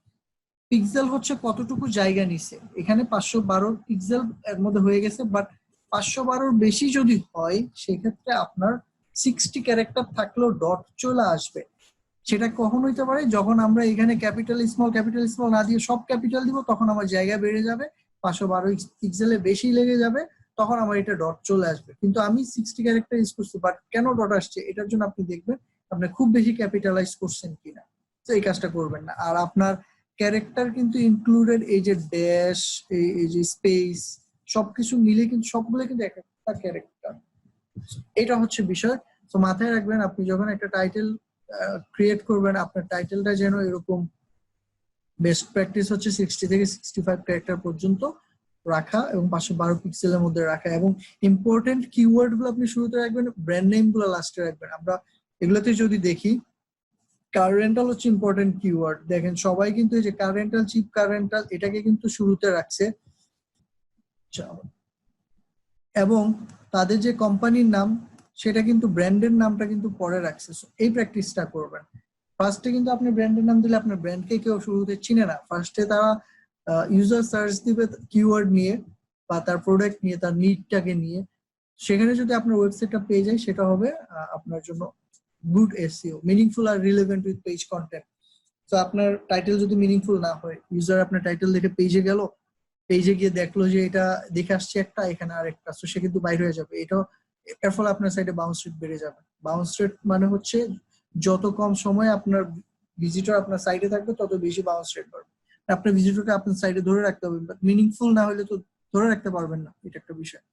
পিক্সেল হচ্ছে কতটুকু জায়গা নিছে, এখানে 512 পিক্সেল এর মধ্যে হয়ে গেছে, বাট 512 বেশি যদি হয় সেক্ষেত্রে আপনার 60 ক্যারেক্টার থাকলেও ডট চলে আসবে। সেটা কখন হইতে পারে? যখন আমরা এখানে ক্যাপিটাল স্মল না দিয়ে সব ক্যাপিটাল দিব, তখন আমার জায়গা বেড়ে যাবে, 512 পিক্সেলে বেশি লেগে যাবে, তখন আমার এটা ডট চলে আসবে। কিন্তু আমি 60 ক্যারেক্টার ইউজ করছি, বাট কেন ডট আসছে এটার জন্য আপনি দেখবেন আপনি খুব বেশি ক্যাপিটালাইজ করছেন কিনা। তো এই কাজটা করবেন না। আর আপনার ক্যারেক্টার কিন্তু ইনক্লুডেড এই যে ড্যাশ, এই যে স্পেস, সবকিছু মিলে কিন্তু সবগুলো কিন্তু এক একটা ক্যারেক্টার। এটা হচ্ছে বিষয়। তো মাথায় রাখবেন আপনি যখন একটা টাইটেল ক্রিয়েট করবেন, আপনার টাইটেলটা যেন এরকম, বেস্ট প্র্যাকটিস হচ্ছে 60 থেকে 65 ক্যারেক্টার পর্যন্ত রাখা এবং 512 পিক্সেলের মধ্যে রাখা, এবং ইম্পর্টেন্ট কিওয়ার্ড গুলো আপনি শুরুতে রাখবেন, ব্র্যান্ড নেম গুলো লাস্টে রাখবেন। আমরা এগুলোতে যদি দেখি, কার রেন্টাল হচ্ছে ইম্পর্টেন্ট কিওয়ার্ড। দেখেন সবাই কিন্তু এই যে কার রেন্টাল, চিপ কার রেন্টাল, এটাকে কিন্তু শুরুতে রাখছে, এবং তাদের যে কোম্পানির নাম সেটা কিন্তু ব্র্যান্ডের নামটা কিন্তু পরে রাখছে। এই প্র্যাকটিসটা করবেন। ফার্স্টে কিন্তু আপনি ব্র্যান্ডের নাম দিলে আপনার ব্র্যান্ডকে কেউ শুরুতে চিনে না। ফার্স্টে তারা ইউজার সার্চ দিবে কিওয়ার্ড নিয়ে বা তার প্রোডাক্ট নিয়ে, তার নিডটাকে নিয়ে। সেখানে যদি আপনার ওয়েবসাইটটা পেয়ে যায়, সেটা হবে আপনার জন্য গুড এসইও, মিনিংফুল আর রিলেভেন্ট উইথ পেজ কন্টেন্ট। তো আপনার টাইটেল যদি মিনিংফুল না হয়, ইউজার আপনার টাইটেল দেখে পেজে গেল, পেজে গিয়ে দেখলো যে এটা দেখে আসছে একটা, এখানে আরেকটা, তো সে কিন্তু বাইরে হয়ে যাবে। এটাও, এর ফলে আপনার সাইটে বাউন্স রেট বেড়ে যাবে। বাউন্স রেট মানে হচ্ছে যত কম সময় আপনার ভিজিটর আপনার সাইটে থাকবে, তত বেশি বাউন্স রেট বাড়বে। আপনার ভিজিটরকে আপনার সাইটে ধরে রাখতে হবে, বাট মিনিংফুল না হলে তো ধরে রাখতে পারবেন না, এটা একটা বিষয়।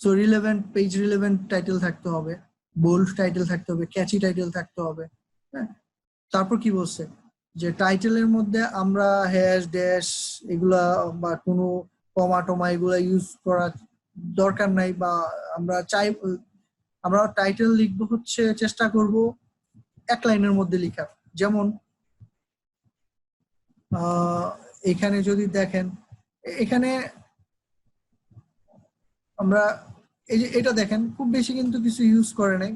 So relevant, page relevant title থাকতে হবে, বোল্ড টাইটেল থাকতে হবে, ক্যাচি টাইটেল থাকতে হবে। হ্যাঁ, তারপর কি বলছে যে টাইটেলের মধ্যে আমরা হ্যাশ ড্যাশ এগুলা বা কোনো কমা টমা এগুলা ইউজ করা দরকার নাই, বা আমরা চাই, আমরা টাইটেল লিখবো হচ্ছে চেষ্টা করব এক লাইনের মধ্যে লিখার। যেমন এখানে যদি দেখেন, এখানে আমরা এই যে এটা দেখেন খুব বেশি কিন্তু কিছু ইউজ করে নাই,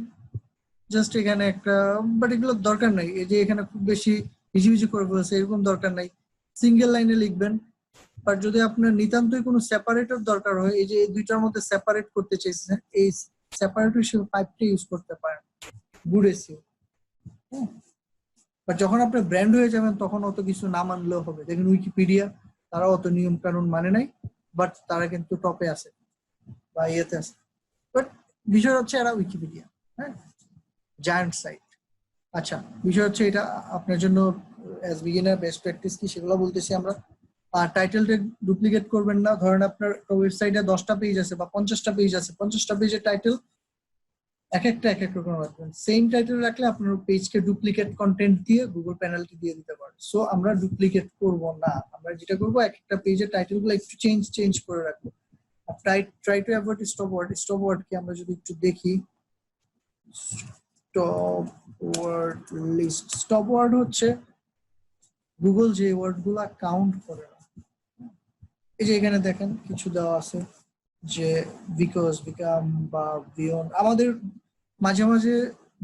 জাস্ট এখানে একটা, বাট এগুলো দরকার নাই। এই যে এখানে খুব বেশি হিজিবিজি করে বলেছে, এরকম দরকার নাই। সিঙ্গেল লাইনে লিখবেন। বাট যদি আপনার নিতান্তই কোনো সেপারেটর দরকার হয়, এই যে এই দুইটার মধ্যে সেপারেট করতে চাইছেন, এই সেপারেটর হিসেবে পাইপটা ইউজ করতে পারেন, গুড এসইও। বাট যখন আপনি ব্র্যান্ড হয়ে যাবেন, তখন অত কিছু না মানলেও হবে। দেখেন উইকিপিডিয়া, তারা অত নিয়ম কানুন মানে নাই, বাট তারা কিন্তু টপে আছে বা ইয়েতে আছে। বাট বিষয় হচ্ছে এরা উইকিপিডিয়া, হ্যাঁ, জায়ান্ট সাইট। আচ্ছা, বিষয় হচ্ছে এটা আপনার জন্য অ্যাজ বিগিনার বেস্ট প্র্যাকটিস কি সেগুলো বলতেছি আমরা। আর টাইটেলটা ডুপ্লিকেট করবেন না। ধরেন আপনার ওয়েবসাইটে 10টা পেজ আছে বা 50টা পেজ আছে, 50টা পেজের টাইটেল এক এক রকম রাখবেন। সেম টাইটেল রাখলে আপনার পেজকে ডুপ্লিকেট কন্টেন্ট দিয়ে গুগল পেনাল্টি দিয়ে দিতে পারে। সো আমরা ডুপ্লিকেট করব না, আমরা যেটা করবো এক একটা পেজের টাইটেল গুলো একটু চেঞ্জ করে রাখবো। Try to avoid stop word কি আমরা যদি একটু দেখি, stop word list. Stop word হচ্ছে গুগল যে ওয়ার্ড গুলা কাউন্ট করে না। এই যে এখানে দেখেন কিছু দেওয়া আছে, যে বিকজ, বিকাম বা বিয়ন্ড, আমাদের মাঝে মাঝে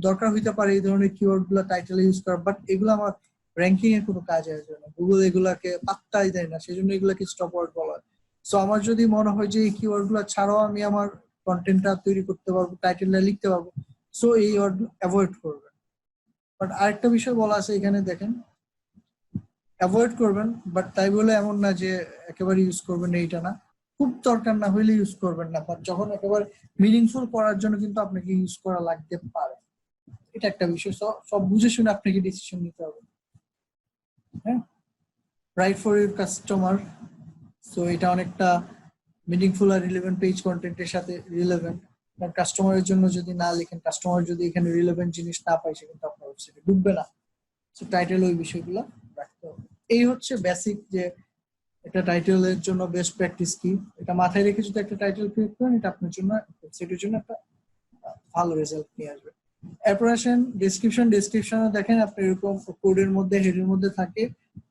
দরকার হইতে পারে এই ধরনের কিওয়ার্ড গুলো টাইটেলে ইউজ করা, বাট এগুলো আমার র্যাঙ্কিং এর কোনো কাজে আসবে না, গুগল এগুলাকে পাত্তাই দেয় না, সেজন্য এগুলাকে স্টপ ওয়ার্ড বলা হয়। সো আমার যদি মনে হয় যে এই কিওয়ার্ড গুলো ছাড়াও আমি আমার কন্টেন্টটা তৈরি করতে পারবো, টাইটেলটা লিখতে পারবো, সো এই ওয়ার্ড অ্যাভয়েড করবে। বাট আরেকটা বিষয় বলা আছে এখানে দেখেন, অ্যাভয়েড করবেন, বাট তাই বলে এমন না যে একেবারে ইউজ করবেন না, এইটা না, খুব দরকার না হইলে ইউজ করবেন না, বাট যখন একেবারে মিনিংফুল করার জন্য কিন্তু আপনাকে ইউজ করা লাগতে পারে। এটা একটা বিষয়, সব বুঝে শুনে আপনাকে ডিসিশন নিতে হবে। হ্যাঁ, right for your customer, so এটা অনেকটা মিনিংফুল আর রিলেভেন্ট পেজ কন্টেন্টের সাথে রিলেভেন্ট। কারণ কাস্টমারের জন্য যদি না লিখেন, কাস্টমার যদি এখানে রিলেভেন্ট জিনিস না পায়, সে কিন্তু আপনার ওয়েবসাইটে ঢুকবে না। সো টাইটেল ওই বিষয়গুলো রাখতে হবে। এই হচ্ছে বেসিক যে একটা টাইটেলের জন্য বেস্ট প্র্যাকটিস কি, এটা মাথায় রেখে যদি একটা টাইটেল ক্রিয়েট করেন, এটা আপনার জন্য, ওয়েবসাইটের জন্য একটা ভালো রেজাল্ট নিয়ে আসবে। এরপর আসেন ডেসক্রিপশন। ডেসক্রিপশনে দেখেন আপনার এরকম কোডের মধ্যে, হেডের মধ্যে থাকে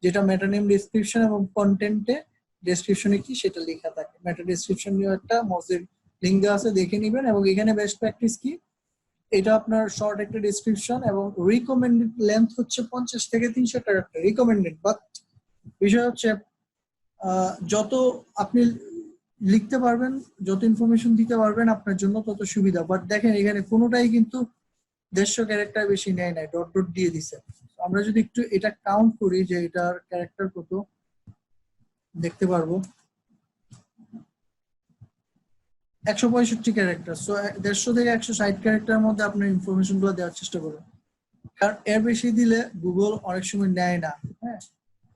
যেটা মেটা নেম ডেসক্রিপশন, এবং কন্টেন্টে ডেসক্রিপশনে কি সেটা লেখা থাকে। মেটা ডেসক্রিপশন নিয়ে একটা মজের লিঙ্ক দেওয়া আছে, দেখে নিবেন। এবং এখানে বেস্ট প্র্যাকটিস কি, এটা আপনার শর্ট একটা ডেসক্রিপশন, এবং রিকমেন্ডেড লেন্থ হচ্ছে 50 থেকে 300 ক্যারেক্টার রিকমেন্ডেড। বাট বিষয় হচ্ছে যত আপনি লিখতে পারবেন, যত ইনফরমেশন দিতে পারবেন আপনার জন্য তত সুবিধা। বাট দেখেন এখানে কোনোটাই কিন্তু 150 ক্যারেক্টার বেশি নেয় নাই, ডট ডট দিয়ে দিছে। আমরা যদি একটু এটা কাউন্ট করি যে এটার ক্যারেক্টার কত, দেখতে পারবো 165 ক্যারেক্টার। সো 150 থেকে 160 ক্যারেক্টারের মধ্যে আপনার ইনফরমেশন গুলো দেওয়ার চেষ্টা করবেন, কারণ এর বেশি দিলে গুগল অনেক সময় নেয় না। হ্যাঁ,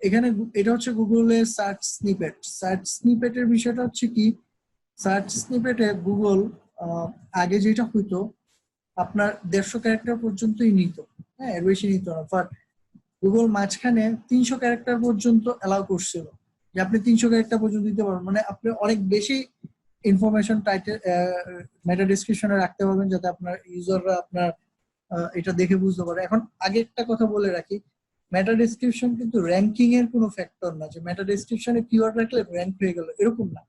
এখানে এটা হচ্ছে গুগলের সার্চ স্নিপেট। সার্চ স্নিপেটের বিষয়টা হচ্ছে কি, সার্চ স্নিপেটে গুগল আগে যেটা হইতো আপনার 150 ক্যারেক্টার পর্যন্তই নিত, হ্যাঁ, এর বেশি নিত না। বাট গুগল মাঝখানে 300 ক্যারেক্টার পর্যন্ত অ্যালাউ করছিল, যে আপনি 300 ক্যারেক্টার পর্যন্ত দিতে পারবেন, মানে আপনি অনেক বেশি ইনফরমেশন টাইটেল মেটা ডেসক্রিপশনে রাখতে পারবেন, যাতে আপনার ইউজাররা আপনার এটা দেখে বুঝতে পারে। এখন আগে একটা কথা বলে রাখি, মেটা ডেসক্রিপশন কিন্তু র্যাঙ্কিং এর কোনো ফ্যাক্টর না, যে মেটা ডেসক্রিপশনে কিওয়ার্ড রাখলে র্যাঙ্ক হয়ে গেল, এরকম না।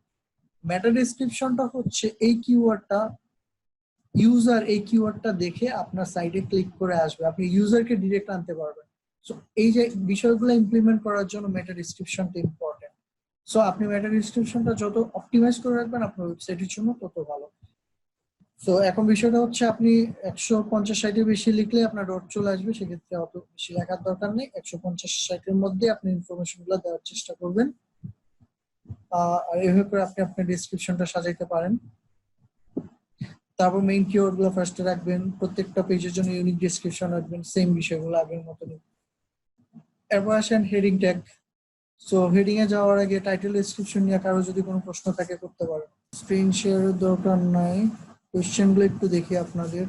মেটা ডেসক্রিপশনটা হচ্ছে এই কিওয়ার্ডটা, ইউজার এই কিওয়ার্ডটা দেখে আপনার সাইটে ক্লিক করে আসবে, আপনি ইউজারকে ডিরেক্ট আনতে পারবেন। সো এই যে বিষয়গুলো ইমপ্লিমেন্ট করার জন্য মেটা ডেসক্রিপশনটা ইম্পর্টেন্ট। সো আপনি মেটা ডেসক্রিপশনটা যত অপটিমাইজ করে রাখবেন আপনার ওয়েবসাইটের জন্য তত ভালো। তো এখন বিষয়টা হচ্ছে, আপনি 150-60 বেশি লিখলে আপনার ডট চলে আসবে, সেক্ষেত্রে অত বেশি লেখার দরকার নেই। 150-60 মধ্যে আপনি ইনফরমেশন গুলো দেওয়ার চেষ্টা করবেন, আর এভাবে করে আপনি আপনার ডেসক্রিপশনটা সাজাইতে পারেন। তারপর মেইন কিওয়ার্ড গুলো ফার্স্টে রাখবেন, প্রত্যেকটা পেজের জন্য ইউনিক ডেসক্রিপশন রাখবেন, সেম বিষয়গুলো আগের মতনই। এরপর আসেন হেডিং ট্যাগ। সো হেডিং এ যাওয়ার আগে টাইটেল ডেসক্রিপশন নিয়ে কারো যদি কোনো প্রশ্ন থাকে করতে পারেন। স্ক্রিন শেয়ারের দরকার নাই, কোয়েশ্চেন গুলো একটু দেখি আপনাদের।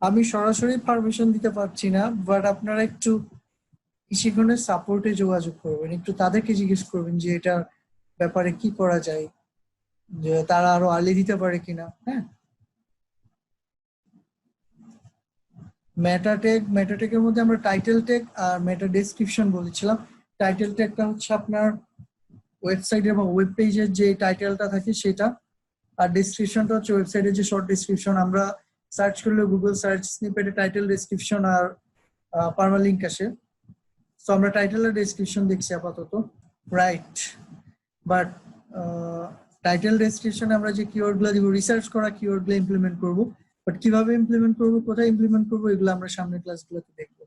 আমি সরাসরি পারমিশন দিতে পারছি না, বাট আপনারা একটু ইশিকনের সাপোর্টে যোগাযোগ করবেন, একটু তাদেরকে জিজ্ঞেস করবেন যে এটা ব্যাপারে কি করা যায়, যে তারা আরো আর্লি দিতে পারে কিনা। হ্যাঁ, মেটা ট্যাগের মধ্যে আমরা টাইটেল ট্যাগ আর মেটা ডেসক্রিপশন বলেছিলাম। টাইটেল ট্যাগটা হচ্ছে আপনার ওয়েবসাইটে বা ওয়েব পেজের যে টাইটেলটা থাকে সেটা, আর ডেসক্রিপশনটা হচ্ছে ওয়েবসাইটের যে শর্ট ডেসক্রিপশন। আমরা সার্চ করলে গুগল সার্চ স্নিপেটে টাইটেল, ডেসক্রিপশন আর পারমালিঙ্ক আসে। তো আমরা টাইটেল আর ডেসক্রিপশন দেখছি আপাতত, রাইট। বাট টাইটেল ডেসক্রিপশনে আমরা যে কিওয়ার্ড গুলো দিব, রিসার্চ করা কিওয়ার্ড গুলো ইমপ্লিমেন্ট করবো, বাট কিভাবে ইমপ্লিমেন্ট করবো, কোথায় ইমপ্লিমেন্ট করবো, এগুলো আমরা সামনের ক্লাসগুলোতে দেখবো।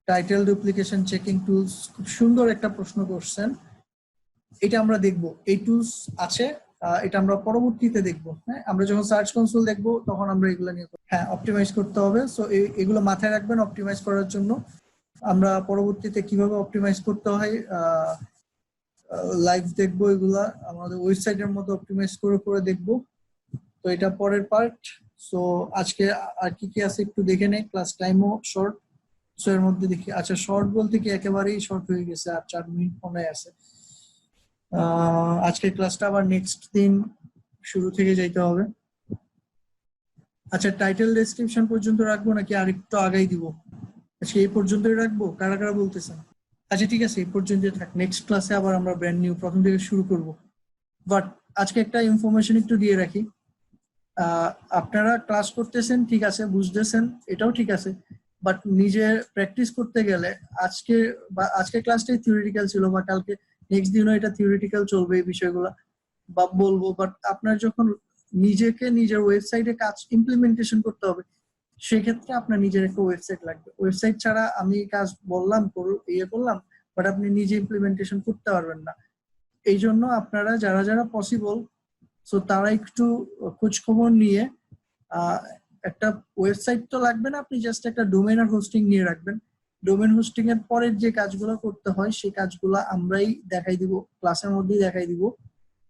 টাইটেল ডুপ্লিকেশন চেকিং টুলস, খুব সুন্দর একটা প্রশ্ন করছেন, এটা আমরা দেখবো। এই টুলস আছে, এটা আমরা পরবর্তীতে দেখবো। হ্যাঁ, আমরা যখন সার্চ কনসোল দেখবো তখন আমরা এগুলো নিয়ে, হ্যাঁ, অপটিমাইজ করতে হবে। সো এগুলো মাথায় রাখবেন অপটিমাইজ করার জন্য। আমরা পরবর্তীতে কিভাবে অপটিমাইজ করতে হয় লাইভ দেখবো, এগুলা আমাদের ওয়েবসাইটের মধ্যে অপটিমাইজ করে করে দেখবো। তো এটা পরের পার্ট। সো আজকে আর কি কি আছে একটু দেখে নেই, ক্লাস টাইমও শর্ট। সো এর মধ্যে দেখি, আচ্ছা শর্ট বলতে কি একেবারেই শর্ট হয়ে গেছে, আর 4 মিনিট মনে আছে। আজকের ক্লাসটা আবার নেক্সট দিন শুরু থেকে যাইতে হবে। আচ্ছা, টাইটেল ডেসক্রিপশন পর্যন্ত রাখবো নাকি আরেকটু আগাই দিব? আচ্ছা, এই পর্যন্তই রাখবো, কারা কারা বলতেছেন? আচ্ছা ঠিক আছে, এই পর্যন্ত থাক, নেক্সট ক্লাসে আবার আমরা ব্র্যান্ড নিউ প্রথম থেকে শুরু করব। বাট আজকে একটা ইনফরমেশন একটু দিয়ে রাখি, আপনারা ক্লাস করতেছেন ঠিক আছে, বুঝতেছেন, এটাও ঠিক আছে, বাট নিজে প্র্যাকটিস করতে গেলে আজকে ক্লাসটাই থিওরিটিক্যাল ছিল, বা কালকে নেক্সট দিনও এটা থিওরিটিক্যাল চলবে এই বিষয়গুলো বা বলবো, বাট আপনার যখন নিজের ওয়েবসাইটে কাজ ইমপ্লিমেন্টেশন করতে হবে, সেক্ষেত্রে আপনার নিজের একটা ওয়েবসাইট লাগবে। ওয়েবসাইট ছাড়া আমি কাজ বললাম করলাম, বাট আপনি নিজে ইমপ্লিমেন্টেশন করতে পারবেন না। এই জন্য আপনারা যারা পসিবল, সো তারা একটু খোঁজ খবর নিয়ে একটা ওয়েবসাইট তো লাগবে না, আপনি জাস্ট একটা ডোমেন আর হোস্টিং নিয়ে রাখবেন। ডোমেন হোস্টিং এর পরের যে কাজগুলো করতে হয় সেই কাজগুলো আমরাই দেখাই দিব, ক্লাসের মধ্যেই দেখাই দিব,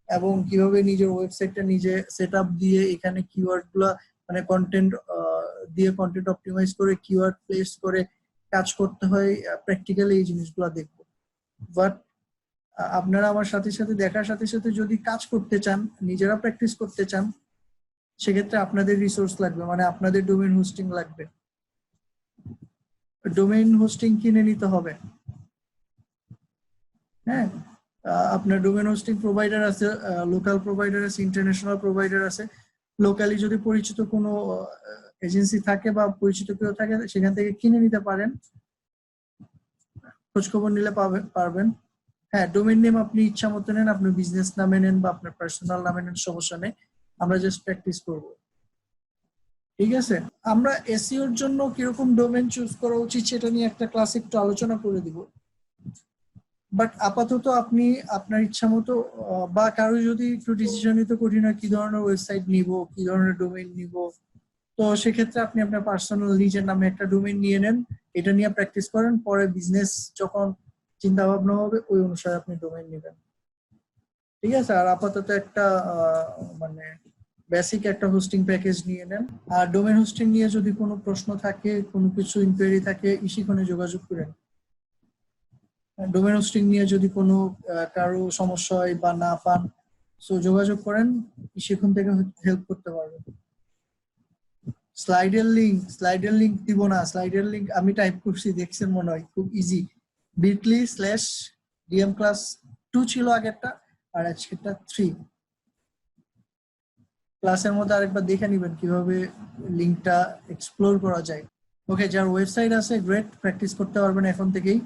এবং কিভাবে নিজের ওয়েবসাইটটা নিজে সেট আপ দিয়ে এখানে কিওয়ার্ড গুলা মানে কন্টেন্ট দিয়ে কন্টেন্ট অপটিমাইজ করে কিওয়ার্ড প্লেস করে কাজ করতে হয়, প্র্যাকটিক্যালি এই জিনিসগুলো দেখবো। বাট আপনারা আমার সাথে সাথে দেখার সাথে সাথে যদি কাজ করতে চান, নিজেরা প্র্যাকটিস করতে চান, সেক্ষেত্রে আপনাদের রিসোর্স লাগবে, মানে আপনাদের ডোমেইন হোস্টিং লাগবে। ডোমেইন হোস্টিং কিনে নিতে হবে। হ্যাঁ, আপনার ডোমেইন হোস্টিং প্রোভাইডার আছে, লোকাল প্রোভাইডার আছে, ইন্টারন্যাশনাল প্রোভাইডার আছে। লোকালি যদি পরিচিত কোনো এজেন্সি থাকে বা পরিচিত কেউ থাকে, সেখান থেকে কিনে নিতে পারেন, খোঁজখবর নিলে পারবেন। হ্যাঁ, ডোমেইন নেম আপনি ইচ্ছা মতো নেন, আপনার বিজনেস নামে নেন বা আপনার পার্সোনাল নামে নেন, সমস্যা নেই, আমরা জাস্ট প্র্যাকটিস করব। ঠিক আছে, আমরা এসইওর জন্য কিরকম ডোমেইন চুজ করা উচিত সেটা নিয়ে একটা ক্লাস একটু আলোচনা করে দিব। বাট আপাতত আপনি আপনার ইচ্ছা মতো, বা কারো যদি একটু ডিসিশন নিতে কঠিন হয় কি ধরনের ওয়েবসাইট নিব, কি ধরনের ডোমেইন নিব, তো সেক্ষেত্রে আপনি আপনার পার্সোনাল নিজের নামে একটা ডোমেইন নিয়ে নেন, এটা নিয়ে প্র্যাকটিস করেন, পরে বিজনেস যখন চিন্তা ভাবনা হবে ওই অনুসারে আপনি ডোমেইন নেবেন। ঠিক আছে, আর আপাতত একটা মানে বেসিক একটা হোস্টিং প্যাকেজ নিয়ে নেন। আর ডোমেইন হোস্টিং নিয়ে যদি কোনো প্রশ্ন থাকে, কোনো কিছু ইনকোয়ারি থাকে, ইসিখনে যোগাযোগ করেন। ডোমেইন হোস্টিং নিয়ে যদি কোনো কারো সমস্যা হয় বা না পান, সো যোগাযোগ করেন, ইসিখন থেকে হেল্প করতে পারবেন। স্লাইডের লিংক দিব না, স্লাইডের লিংক আমি টাইপ করছি, দেখছেন মনে হয়, খুব ইজি। bit.ly/dmclass2 ছিল আগেরটা, আর আজকেরটা 3। ক্লাসের মধ্যে আরেকবার দেখে নিবেন কিভাবে লিংকটা এক্সপ্লোর করা যায়। ওকে, যার ওয়েবসাইট আছে গ্রেট, প্র্যাকটিস করতে পারবেন এখন থেকেই।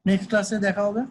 নেক্সট ক্লাসে দেখা হবে।